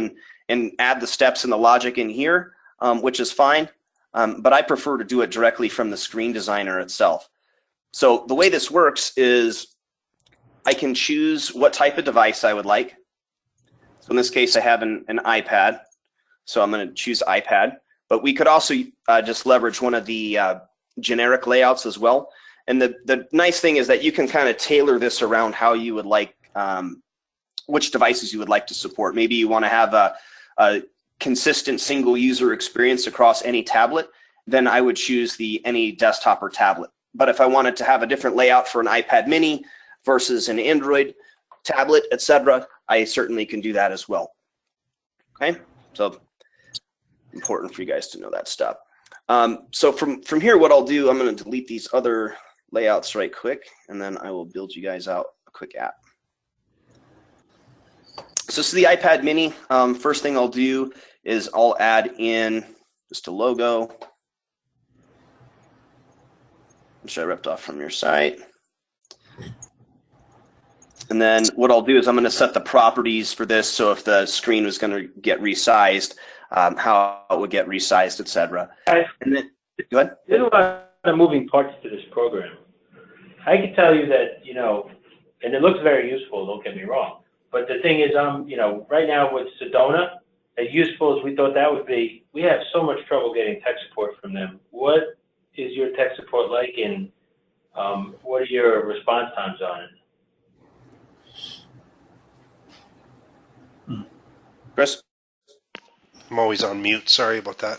and add the steps and the logic in here, which is fine, but I prefer to do it directly from the screen designer itself. So the way this works is I can choose what type of device I would like. So in this case, I have an iPad, so I'm going to choose iPad, but we could also just leverage one of the generic layouts as well. And the nice thing is that you can kind of tailor this around how you would like, which devices you would like to support. Maybe you want to have a consistent single user experience across any tablet, then I would choose the any desktop or tablet. But if I wanted to have a different layout for an iPad mini versus an Android tablet, etc., I certainly can do that as well. Okay, so important for you guys to know that stuff. So from here, what I'll do, I'm going to delete these other layouts right quick, and then I will build you guys out a quick app. So this is the iPad mini. First thing I'll do is I'll add in just a logo, which I ripped off from your site. And then what I'll do is I'm going to set the properties for this, so if the screen was going to get resized, how it would get resized, etc. And then, go ahead. There's a lot of moving parts to this program. I can tell you that, you know, and it looks very useful, don't get me wrong. But the thing is, you know, right now with Sedona, as useful as we thought that would be, we have so much trouble getting tech support from them. What is your tech support like, and what are your response times on it? Chris? I'm always on mute. Sorry about that.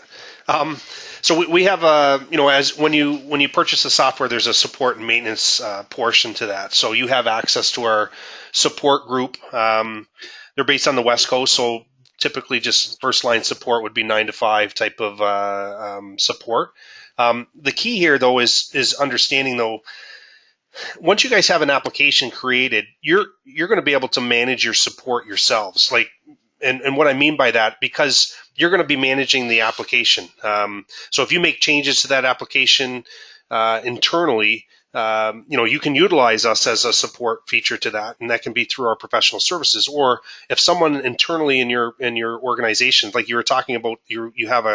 So we have you know, as when you purchase the software, there's a support and maintenance portion to that. So you have access to our support group. They're based on the West Coast, so typically just first line support would be 9 to 5 type of support. The key here though is understanding though, once you guys have an application created, you're going to be able to manage your support yourselves. Like, and what I mean by that, because you're going to be managing the application. So if you make changes to that application internally, you know, you can utilize us as a support feature to that, and that can be through our professional services. Or if someone internally in your organization, like you were talking about, you have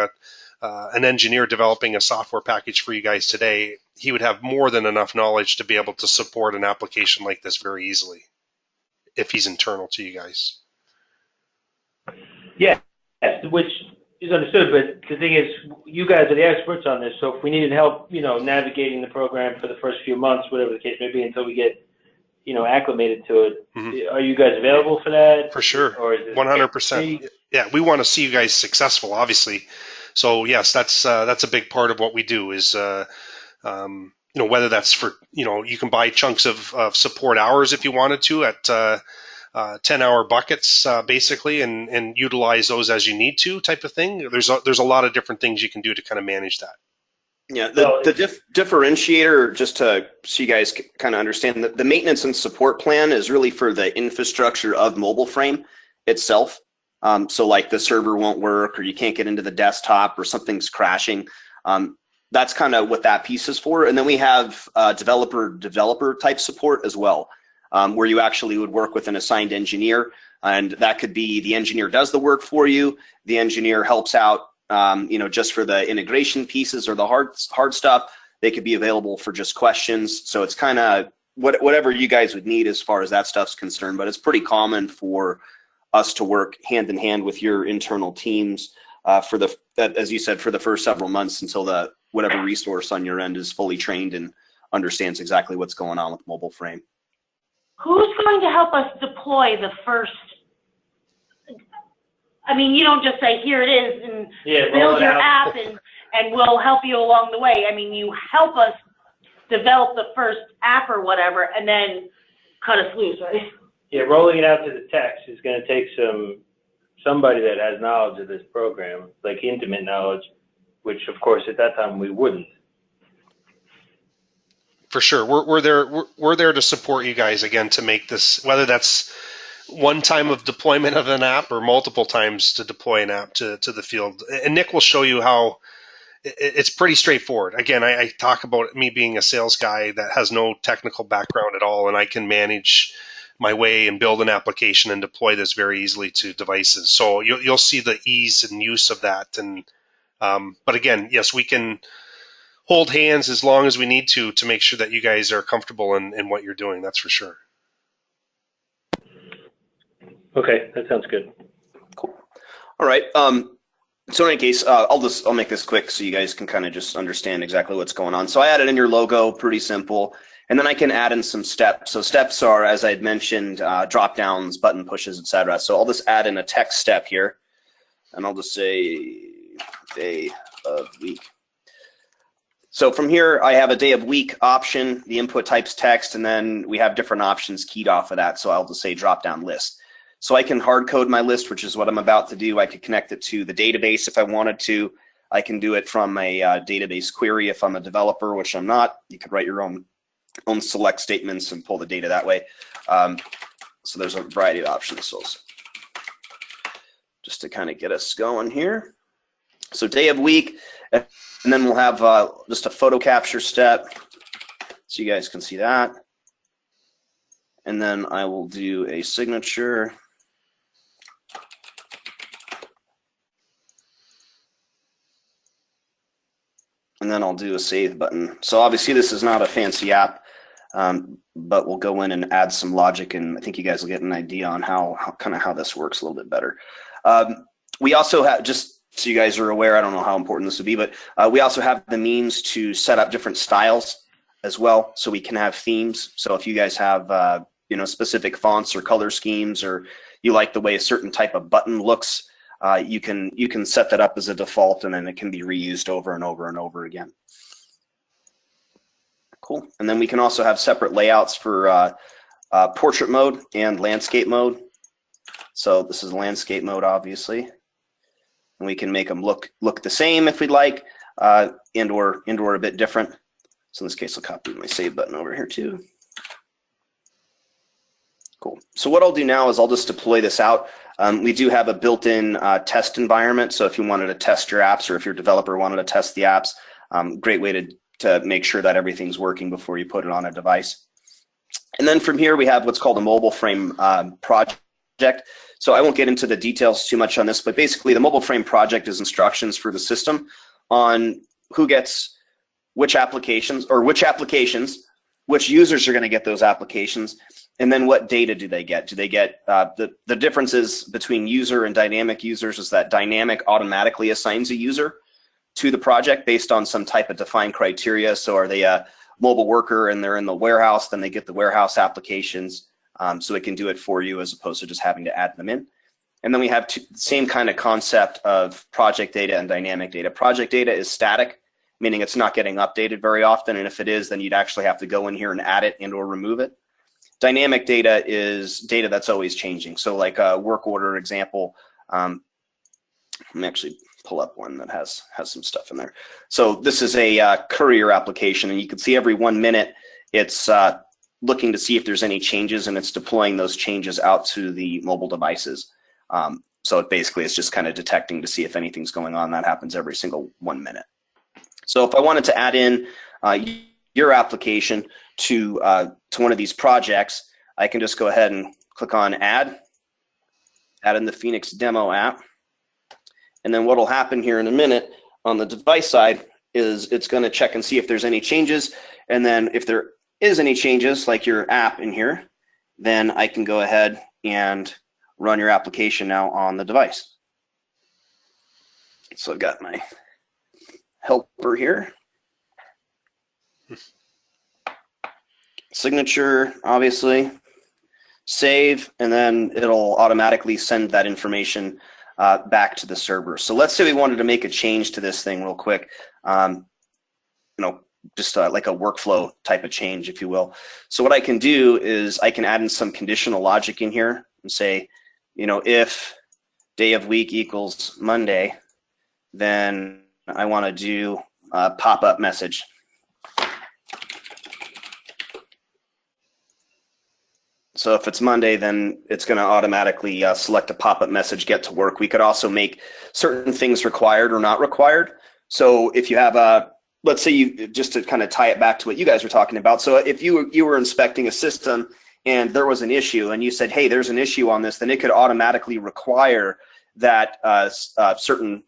an engineer developing a software package for you guys today, he would have more than enough knowledge to be able to support an application like this very easily if he's internal to you guys. Yeah, which is understood, but the thing is, you guys are the experts on this, so if we needed help, you know, navigating the program for the first few months, whatever the case may be, until we get, you know, acclimated to it, are you guys available for that? For sure, or is it 100%. Yeah, we want to see you guys successful, obviously. So yes, that's a big part of what we do is, you know, whether that's for, you know, you can buy chunks of support hours if you wanted to at 10-hour buckets, basically, and utilize those as you need to, type of thing. There's a lot of different things you can do to kind of manage that. Yeah, the differentiator, just so you guys kind of understand, the maintenance and support plan is really for the infrastructure of MobileFrame itself. So like the server won't work, or you can't get into the desktop, or something's crashing. That's kind of what that piece is for. And then we have developer type support as well, where you actually would work with an assigned engineer, and that could be the engineer does the work for you. The engineer helps out, you know, just for the integration pieces or the hard stuff. They could be available for just questions. So it's kind of whatever you guys would need as far as that stuff's concerned. But it's pretty common for us to work hand in hand with your internal teams for as you said, for the first several months until whatever resource on your end is fully trained and understands exactly what's going on with MobileFrame. Who's going to help us deploy the first I mean, you don't just say, here it is, and Yeah, roll build it your out. app, and we'll help you along the way. I mean, you help us develop the first app or whatever, and then cut us loose, right? Yeah, rolling it out to the techs is going to take somebody that has knowledge of this program, like intimate knowledge, which of course at that time we wouldn't. For sure, we're there to support you guys again to make this, whether that's one time of deployment of an app or multiple times to deploy an app to the field. And Nick will show you how it's pretty straightforward. Again, I talk about me being a sales guy that has no technical background at all, and I can manage my way and build an application and deploy this very easily to devices. So you'll see the ease and use of that. And but again, yes, we can hold hands as long as we need to make sure that you guys are comfortable in what you're doing. That's for sure. Okay, that sounds good. Cool. All right. So in any case, I'll make this quick so you guys can kind of just understand exactly what's going on. So I added in your logo, pretty simple, and then I can add in some steps. So steps are, as I had mentioned, drop downs, button pushes, etc. So I'll just add in a text step here, and I'll just say day of week. So from here, I have a day of week option. The input type's text, and then we have different options keyed off of that. So I'll just say drop down list. So I can hard code my list, which is what I'm about to do. I could connect it to the database if I wanted to. I can do it from a database query if I'm a developer, which I'm not. You could write your own select statements and pull the data that way. So there's a variety of options. So just to kind of get us going here. So day of week, and then we'll have just a photo capture step so you guys can see that. And then I will do a signature. And then I'll do a save button. So obviously this is not a fancy app, but we'll go in and add some logic, and I think you guys will get an idea on how this works a little bit better. We also have, just so you guys are aware, I don't know how important this would be, but we also have the means to set up different styles as well, so we can have themes. So if you guys have specific fonts or color schemes, or you like the way a certain type of button looks, you can set that up as a default, and then it can be reused over and over and over again. Cool. And then we can also have separate layouts for portrait mode and landscape mode. So this is landscape mode, obviously, and we can make them look the same if we'd like, and or a bit different. So in this case, I'll copy my save button over here too. Cool. So what I'll do now is I'll just deploy this out. We do have a built-in test environment. So if you wanted to test your apps, or if your developer wanted to test the apps, great way to make sure that everything's working before you put it on a device. And then from here, we have what's called a MobileFrame project. So I won't get into the details too much on this, but basically the MobileFrame project is instructions for the system on who gets which applications, which users are going to get those applications, and then what data do they get? Do they get the differences between user and dynamic users is that dynamic automatically assigns a user to the project based on some type of defined criteria. So are they a mobile worker and they're in the warehouse, then they get the warehouse applications, so it can do it for you as opposed to just having to add them in. And then we have the same kind of concept of project data and dynamic data. Project data is static, meaning it's not getting updated very often, and if it is, then you'd actually have to go in here and add it and or remove it. Dynamic data is data that's always changing. So like a work order example, let me actually pull up one that has some stuff in there. So this is a courier application, and you can see every 1 minute it's looking to see if there's any changes, and it's deploying those changes out to the mobile devices. So it basically is just kind of detecting to see if anything's going on. That happens every single 1 minute. So if I wanted to add in your application to one of these projects, I can just go ahead and click on add in the Phoenix demo app. And then what will happen here in a minute on the device side is it's going to check and see if there's any changes. And then if there is any changes, like your app in here, then I can go ahead and run your application now on the device. So I've got my helper here. Signature, obviously. Save, and then it'll automatically send that information back to the server. So let's say we wanted to make a change to this thing real quick. Just like a workflow type of change, if you will. So what I can do is I can add in some conditional logic in here and say, if day of week equals Monday, then I want to do a pop-up message. So if it's Monday, then it's going to automatically select a pop-up message, get to work. We could also make certain things required or not required. So if you have let's say just to kind of tie it back to what you guys were talking about. So if you were inspecting a system and there was an issue and you said, hey, there's an issue on this, then it could automatically require that certain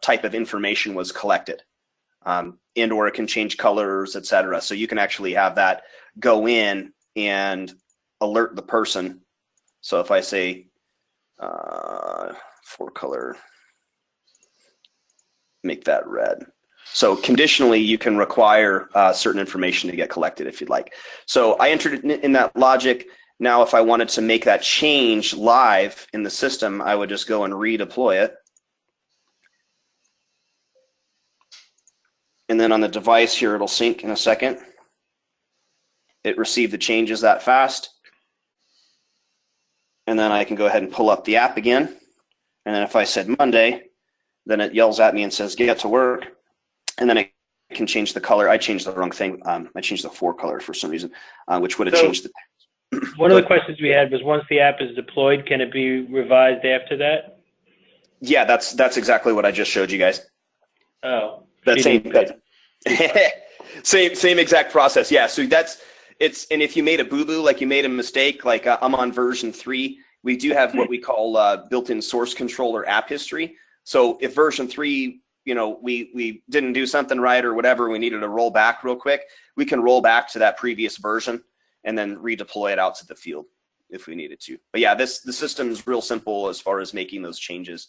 type of information was collected, and or it can change colors, etc. So you can actually have that go in and alert the person. So if I say for color, make that red. So conditionally, you can require certain information to get collected if you'd like. So I entered it in that logic. Now, if I wanted to make that change live in the system, I would just go and redeploy it. And then on the device here, it'll sync in a second. It received the changes that fast. And then I can go ahead and pull up the app again. And then if I said Monday, then it yells at me and says, get to work. And then I can change the color. I changed the wrong thing. I changed the for color for some reason, which would have changed the. One of the questions we had was, once the app is deployed, can it be revised after that? Yeah, that's exactly what I just showed you guys. Oh. Same exact process. Yeah. So and if you made a boo-boo, like you made a mistake, like I'm on version 3, we do have what we call built-in source controller app history. So if version 3, we didn't do something right or whatever, we needed to roll back real quick, we can roll back to that previous version and then redeploy it out to the field if we needed to. But yeah, the system is real simple as far as making those changes.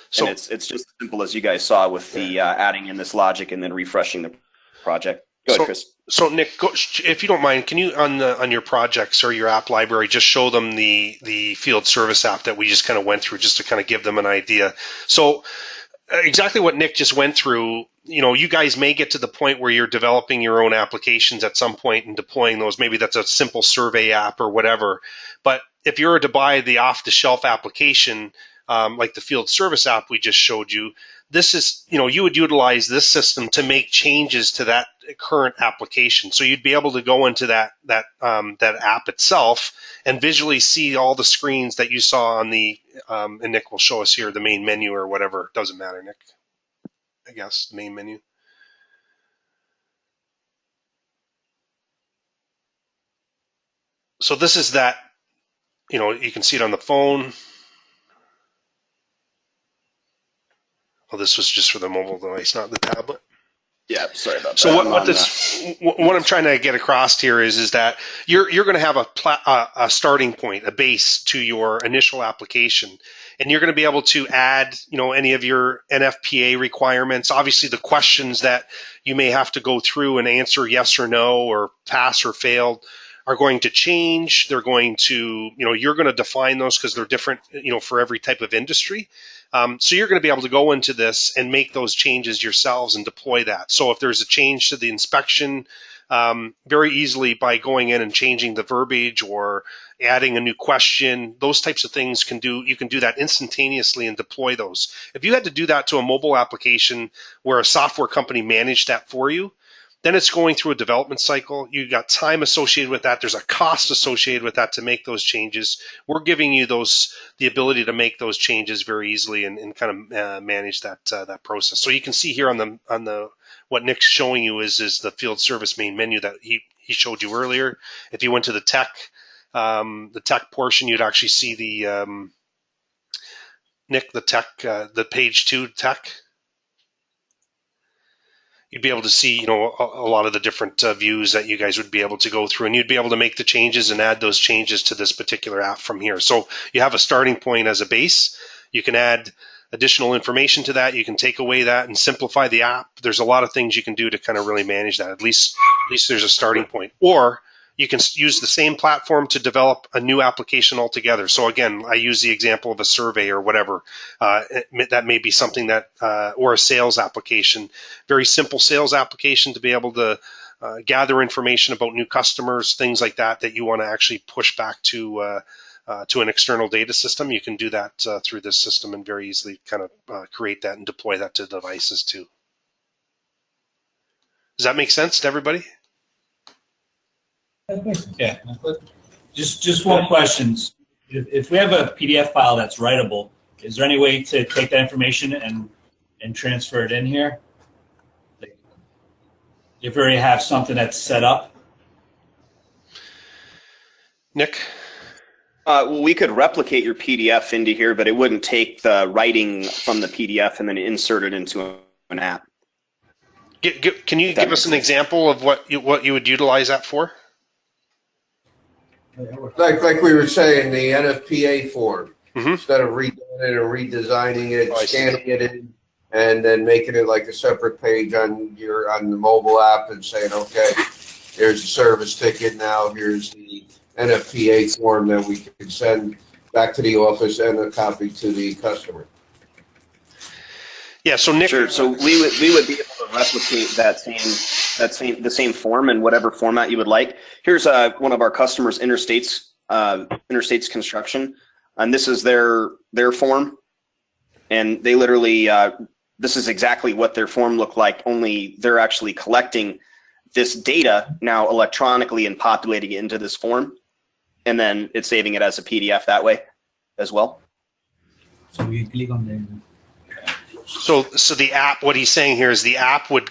So and it's just as simple as you guys saw with the adding in this logic and then refreshing the project. Go ahead, Chris. So Nick, if you don't mind, can you on your projects or your app library just show them the field service app that we just kind of went through, just to kind of give them an idea. So exactly what Nick just went through. You guys may get to the point where you're developing your own applications at some point and deploying those. Maybe that's a simple survey app or whatever. But if you were to buy the off-the-shelf application, like the field service app we just showed you, this is, you would utilize this system to make changes to that current application. So you'd be able to go into that app itself and visually see all the screens that you saw on the, and Nick will show us here, the main menu or whatever. Doesn't matter, Nick, I guess, main menu. So this is that, you can see it on the phone. Oh, this was just for the mobile device, not the tablet. Yeah, sorry about that. So what I'm trying to get across here is that you're going to have a starting point, a base to your initial application, and you're going to be able to add, any of your NFPA requirements. Obviously, the questions that you may have to go through and answer yes or no or pass or fail are going to change. They're going to, you're going to define those because they're different, for every type of industry. So you're going to be able to go into this and make those changes yourselves and deploy that. So if there's a change to the inspection, very easily by going in and changing the verbiage or adding a new question, those types of things you can do that instantaneously and deploy those. If you had to do that to a mobile application where a software company managed that for you, then it's going through a development cycle. You got time associated with that. There's a cost associated with that to make those changes. We're giving you the ability to make those changes very easily and kind of manage that process. So you can see here on the what Nick's showing you is the field service main menu that he showed you earlier. If you went to the tech portion, you'd actually see the the page 2 tech. You'd be able to see, a lot of the different views that you guys would be able to go through, and you'd be able to make the changes and add those changes to this particular app from here. So you have a starting point as a base. You can add additional information to that. You can take away that and simplify the app. There's a lot of things you can do to kind of really manage that. At least there's a starting point. Or you can use the same platform to develop a new application altogether. So again, I use the example of a survey or whatever. That may be something that, or a sales application, very simple sales application to be able to gather information about new customers, things like that, that you want to actually push back to an external data system. You can do that through this system and very easily kind of create that and deploy that to devices too. Does that make sense to everybody? Yeah. Just one question. If we have a PDF file that's writable, is there any way to take that information and transfer it in here? Like, if we already have something that's set up? Nick? Well, we could replicate your PDF into here, but it wouldn't take the writing from the PDF and then insert it into an app. Can you give us an example of what you would utilize that for? Like we were saying, the NFPA form. Mm-hmm. Instead of redoing it or redesigning it, scanning it in, and then making it like a separate page on the mobile app and saying, okay, here's the service ticket. Now here's the NFPA form that we can send back to the office and a copy to the customer. Yeah. So Nick. Sure. So we would be able to replicate the same form in whatever format you would like. Here's one of our customers, Interstates Construction, and this is their form, and they literally this is exactly what their form looked like. Only they're actually collecting this data now electronically and populating it into this form, and then it's saving it as a PDF that way as well. So we click on the. So the app, what he's saying here is the app would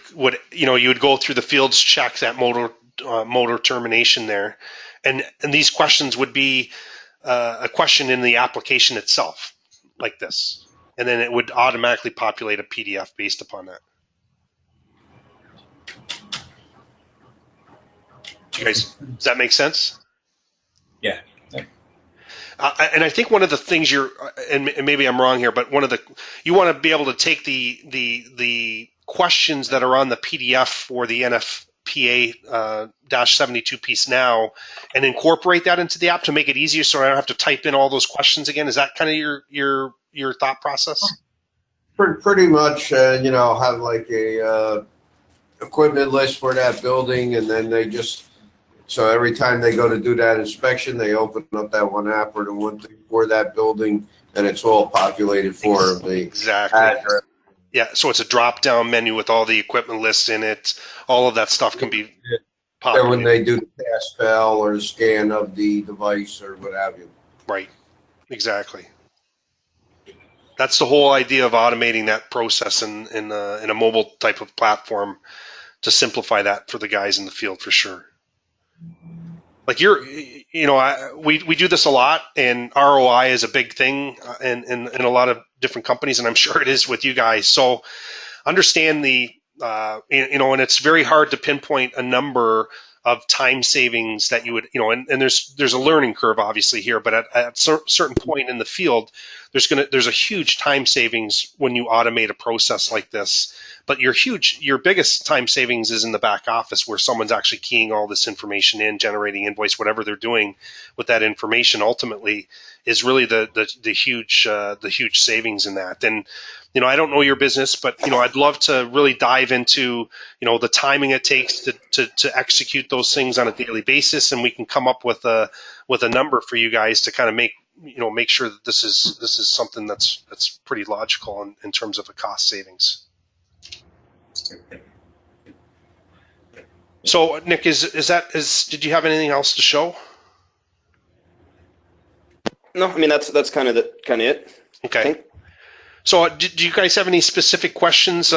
you would go through the fields check that motor termination there, and these questions would be a question in the application itself, like this, and then it would automatically populate a PDF based upon that. You guys, does that make sense? Yeah. And I think one of the things and maybe I'm wrong here, but you want to be able to take the questions that are on the PDF for the NFPA -72 piece now and incorporate that into the app to make it easier, so I don't have to type in all those questions again. Is that kind of your thought process? Pretty much, have like a equipment list for that building, and then so every time they go to do that inspection, they open up that one app or the one thing for that building, and it's all populated for them. Exactly. Address. Yeah, so it's a drop-down menu with all the equipment lists in it. All of that stuff can be populated. So when they do the pass-fail or the scan of the device or what have you. Right, exactly. That's the whole idea of automating that process in a mobile type of platform to simplify that for the guys in the field for sure. Like we do this a lot, and ROI is a big thing in a lot of different companies, and I'm sure it is with you guys. So understand and it's very hard to pinpoint a number of time savings that you would, and there's a learning curve obviously here, but at a certain point in the field, there's a huge time savings when you automate a process like this. But your biggest time savings is in the back office, where someone's actually keying all this information in, generating invoice, whatever they're doing with that information. Ultimately, is really the huge savings in that. And I don't know your business, but I'd love to really dive into the timing it takes to execute those things on a daily basis, and we can come up with a number for you guys to kind of make sure that this is something that's pretty logical in terms of a cost savings. So Nick, did you have anything else to show? No, I mean that's kind of it. Okay. So do you guys have any specific questions,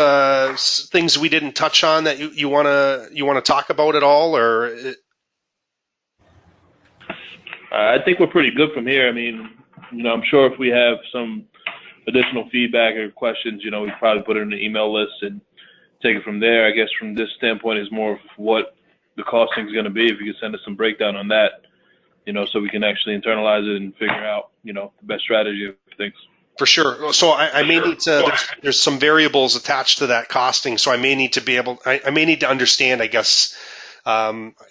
things we didn't touch on that you wanna talk about at all, or? I think we're pretty good from here. I mean, I'm sure if we have some additional feedback or questions, we'd probably put it in the email list and take it from there. I guess from this standpoint is more of what the costing is going to be. If you could send us some breakdown on that, so we can actually internalize it and figure out, the best strategy of things. For sure. So I may need to, there's some variables attached to that costing. So I may need to understand, I guess,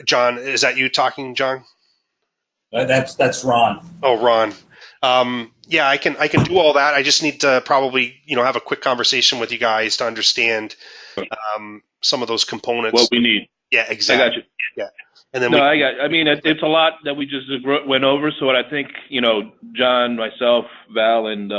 John, is that you talking, John? That's Ron. Oh, Ron. Yeah, I can do all that. I just need to probably, have a quick conversation with you guys to understand some of those components. What we need. Yeah, exactly. I got you. Yeah. And then it's a lot that we just went over. So what I think, John, myself, Val, and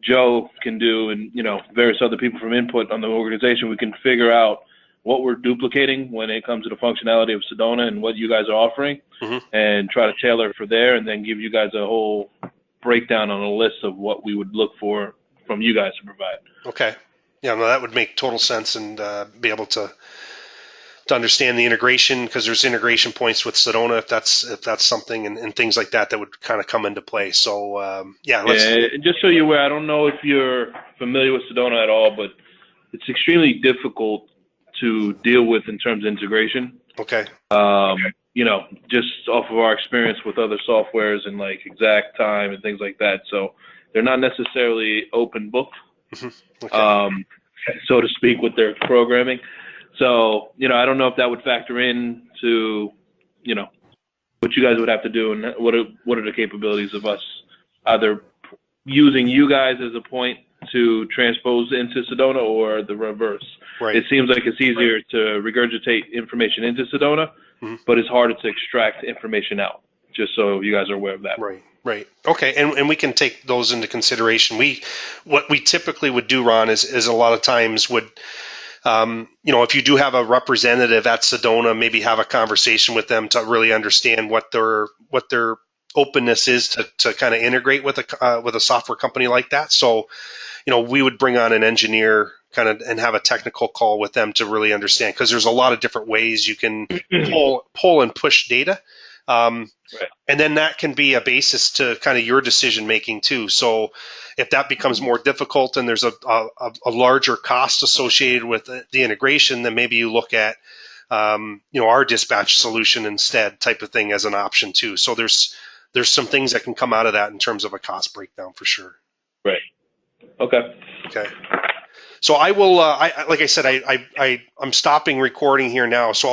Joe can do, and, various other people from input on the organization, we can figure out what we're duplicating when it comes to the functionality of Sedona and what you guys are offering, and try to tailor for there, and then give you guys a whole breakdown on a list of what we would look for from you guys to provide. Okay. Yeah, no, that would make total sense, and be able to understand the integration, because there's integration points with Sedona if that's something, and things like that would kind of come into play. So and just so you're aware, I don't know if you're familiar with Sedona at all, but it's extremely difficult to deal with in terms of integration. Okay. Just off of our experience with other softwares and like Exact Time and things like that. So they're not necessarily open book, Okay. So to speak, with their programming. So, I don't know if that would factor in to, what you guys would have to do, and what are the capabilities of us either using you guys as a point to transpose into Sedona, or the reverse. Right. It seems like it's easier to regurgitate information into Sedona, but it's harder to extract information out, just so you guys are aware of that. Right. Okay. And we can take those into consideration. What we typically would do, Ron, is a lot of times would, if you do have a representative at Sedona, maybe have a conversation with them to really understand what their openness is to kind of integrate with a software company like that. So, we would bring on an engineer and have a technical call with them to really understand, because there's a lot of different ways you can pull and push data. Right. And then that can be a basis to kind of your decision making too. So if that becomes more difficult and there's a larger cost associated with the integration, then maybe you look at our dispatch solution instead, type of thing, as an option too. So there's some things that can come out of that in terms of a cost breakdown for sure. Right. Okay. So I will, like I said, I'm stopping recording here now. So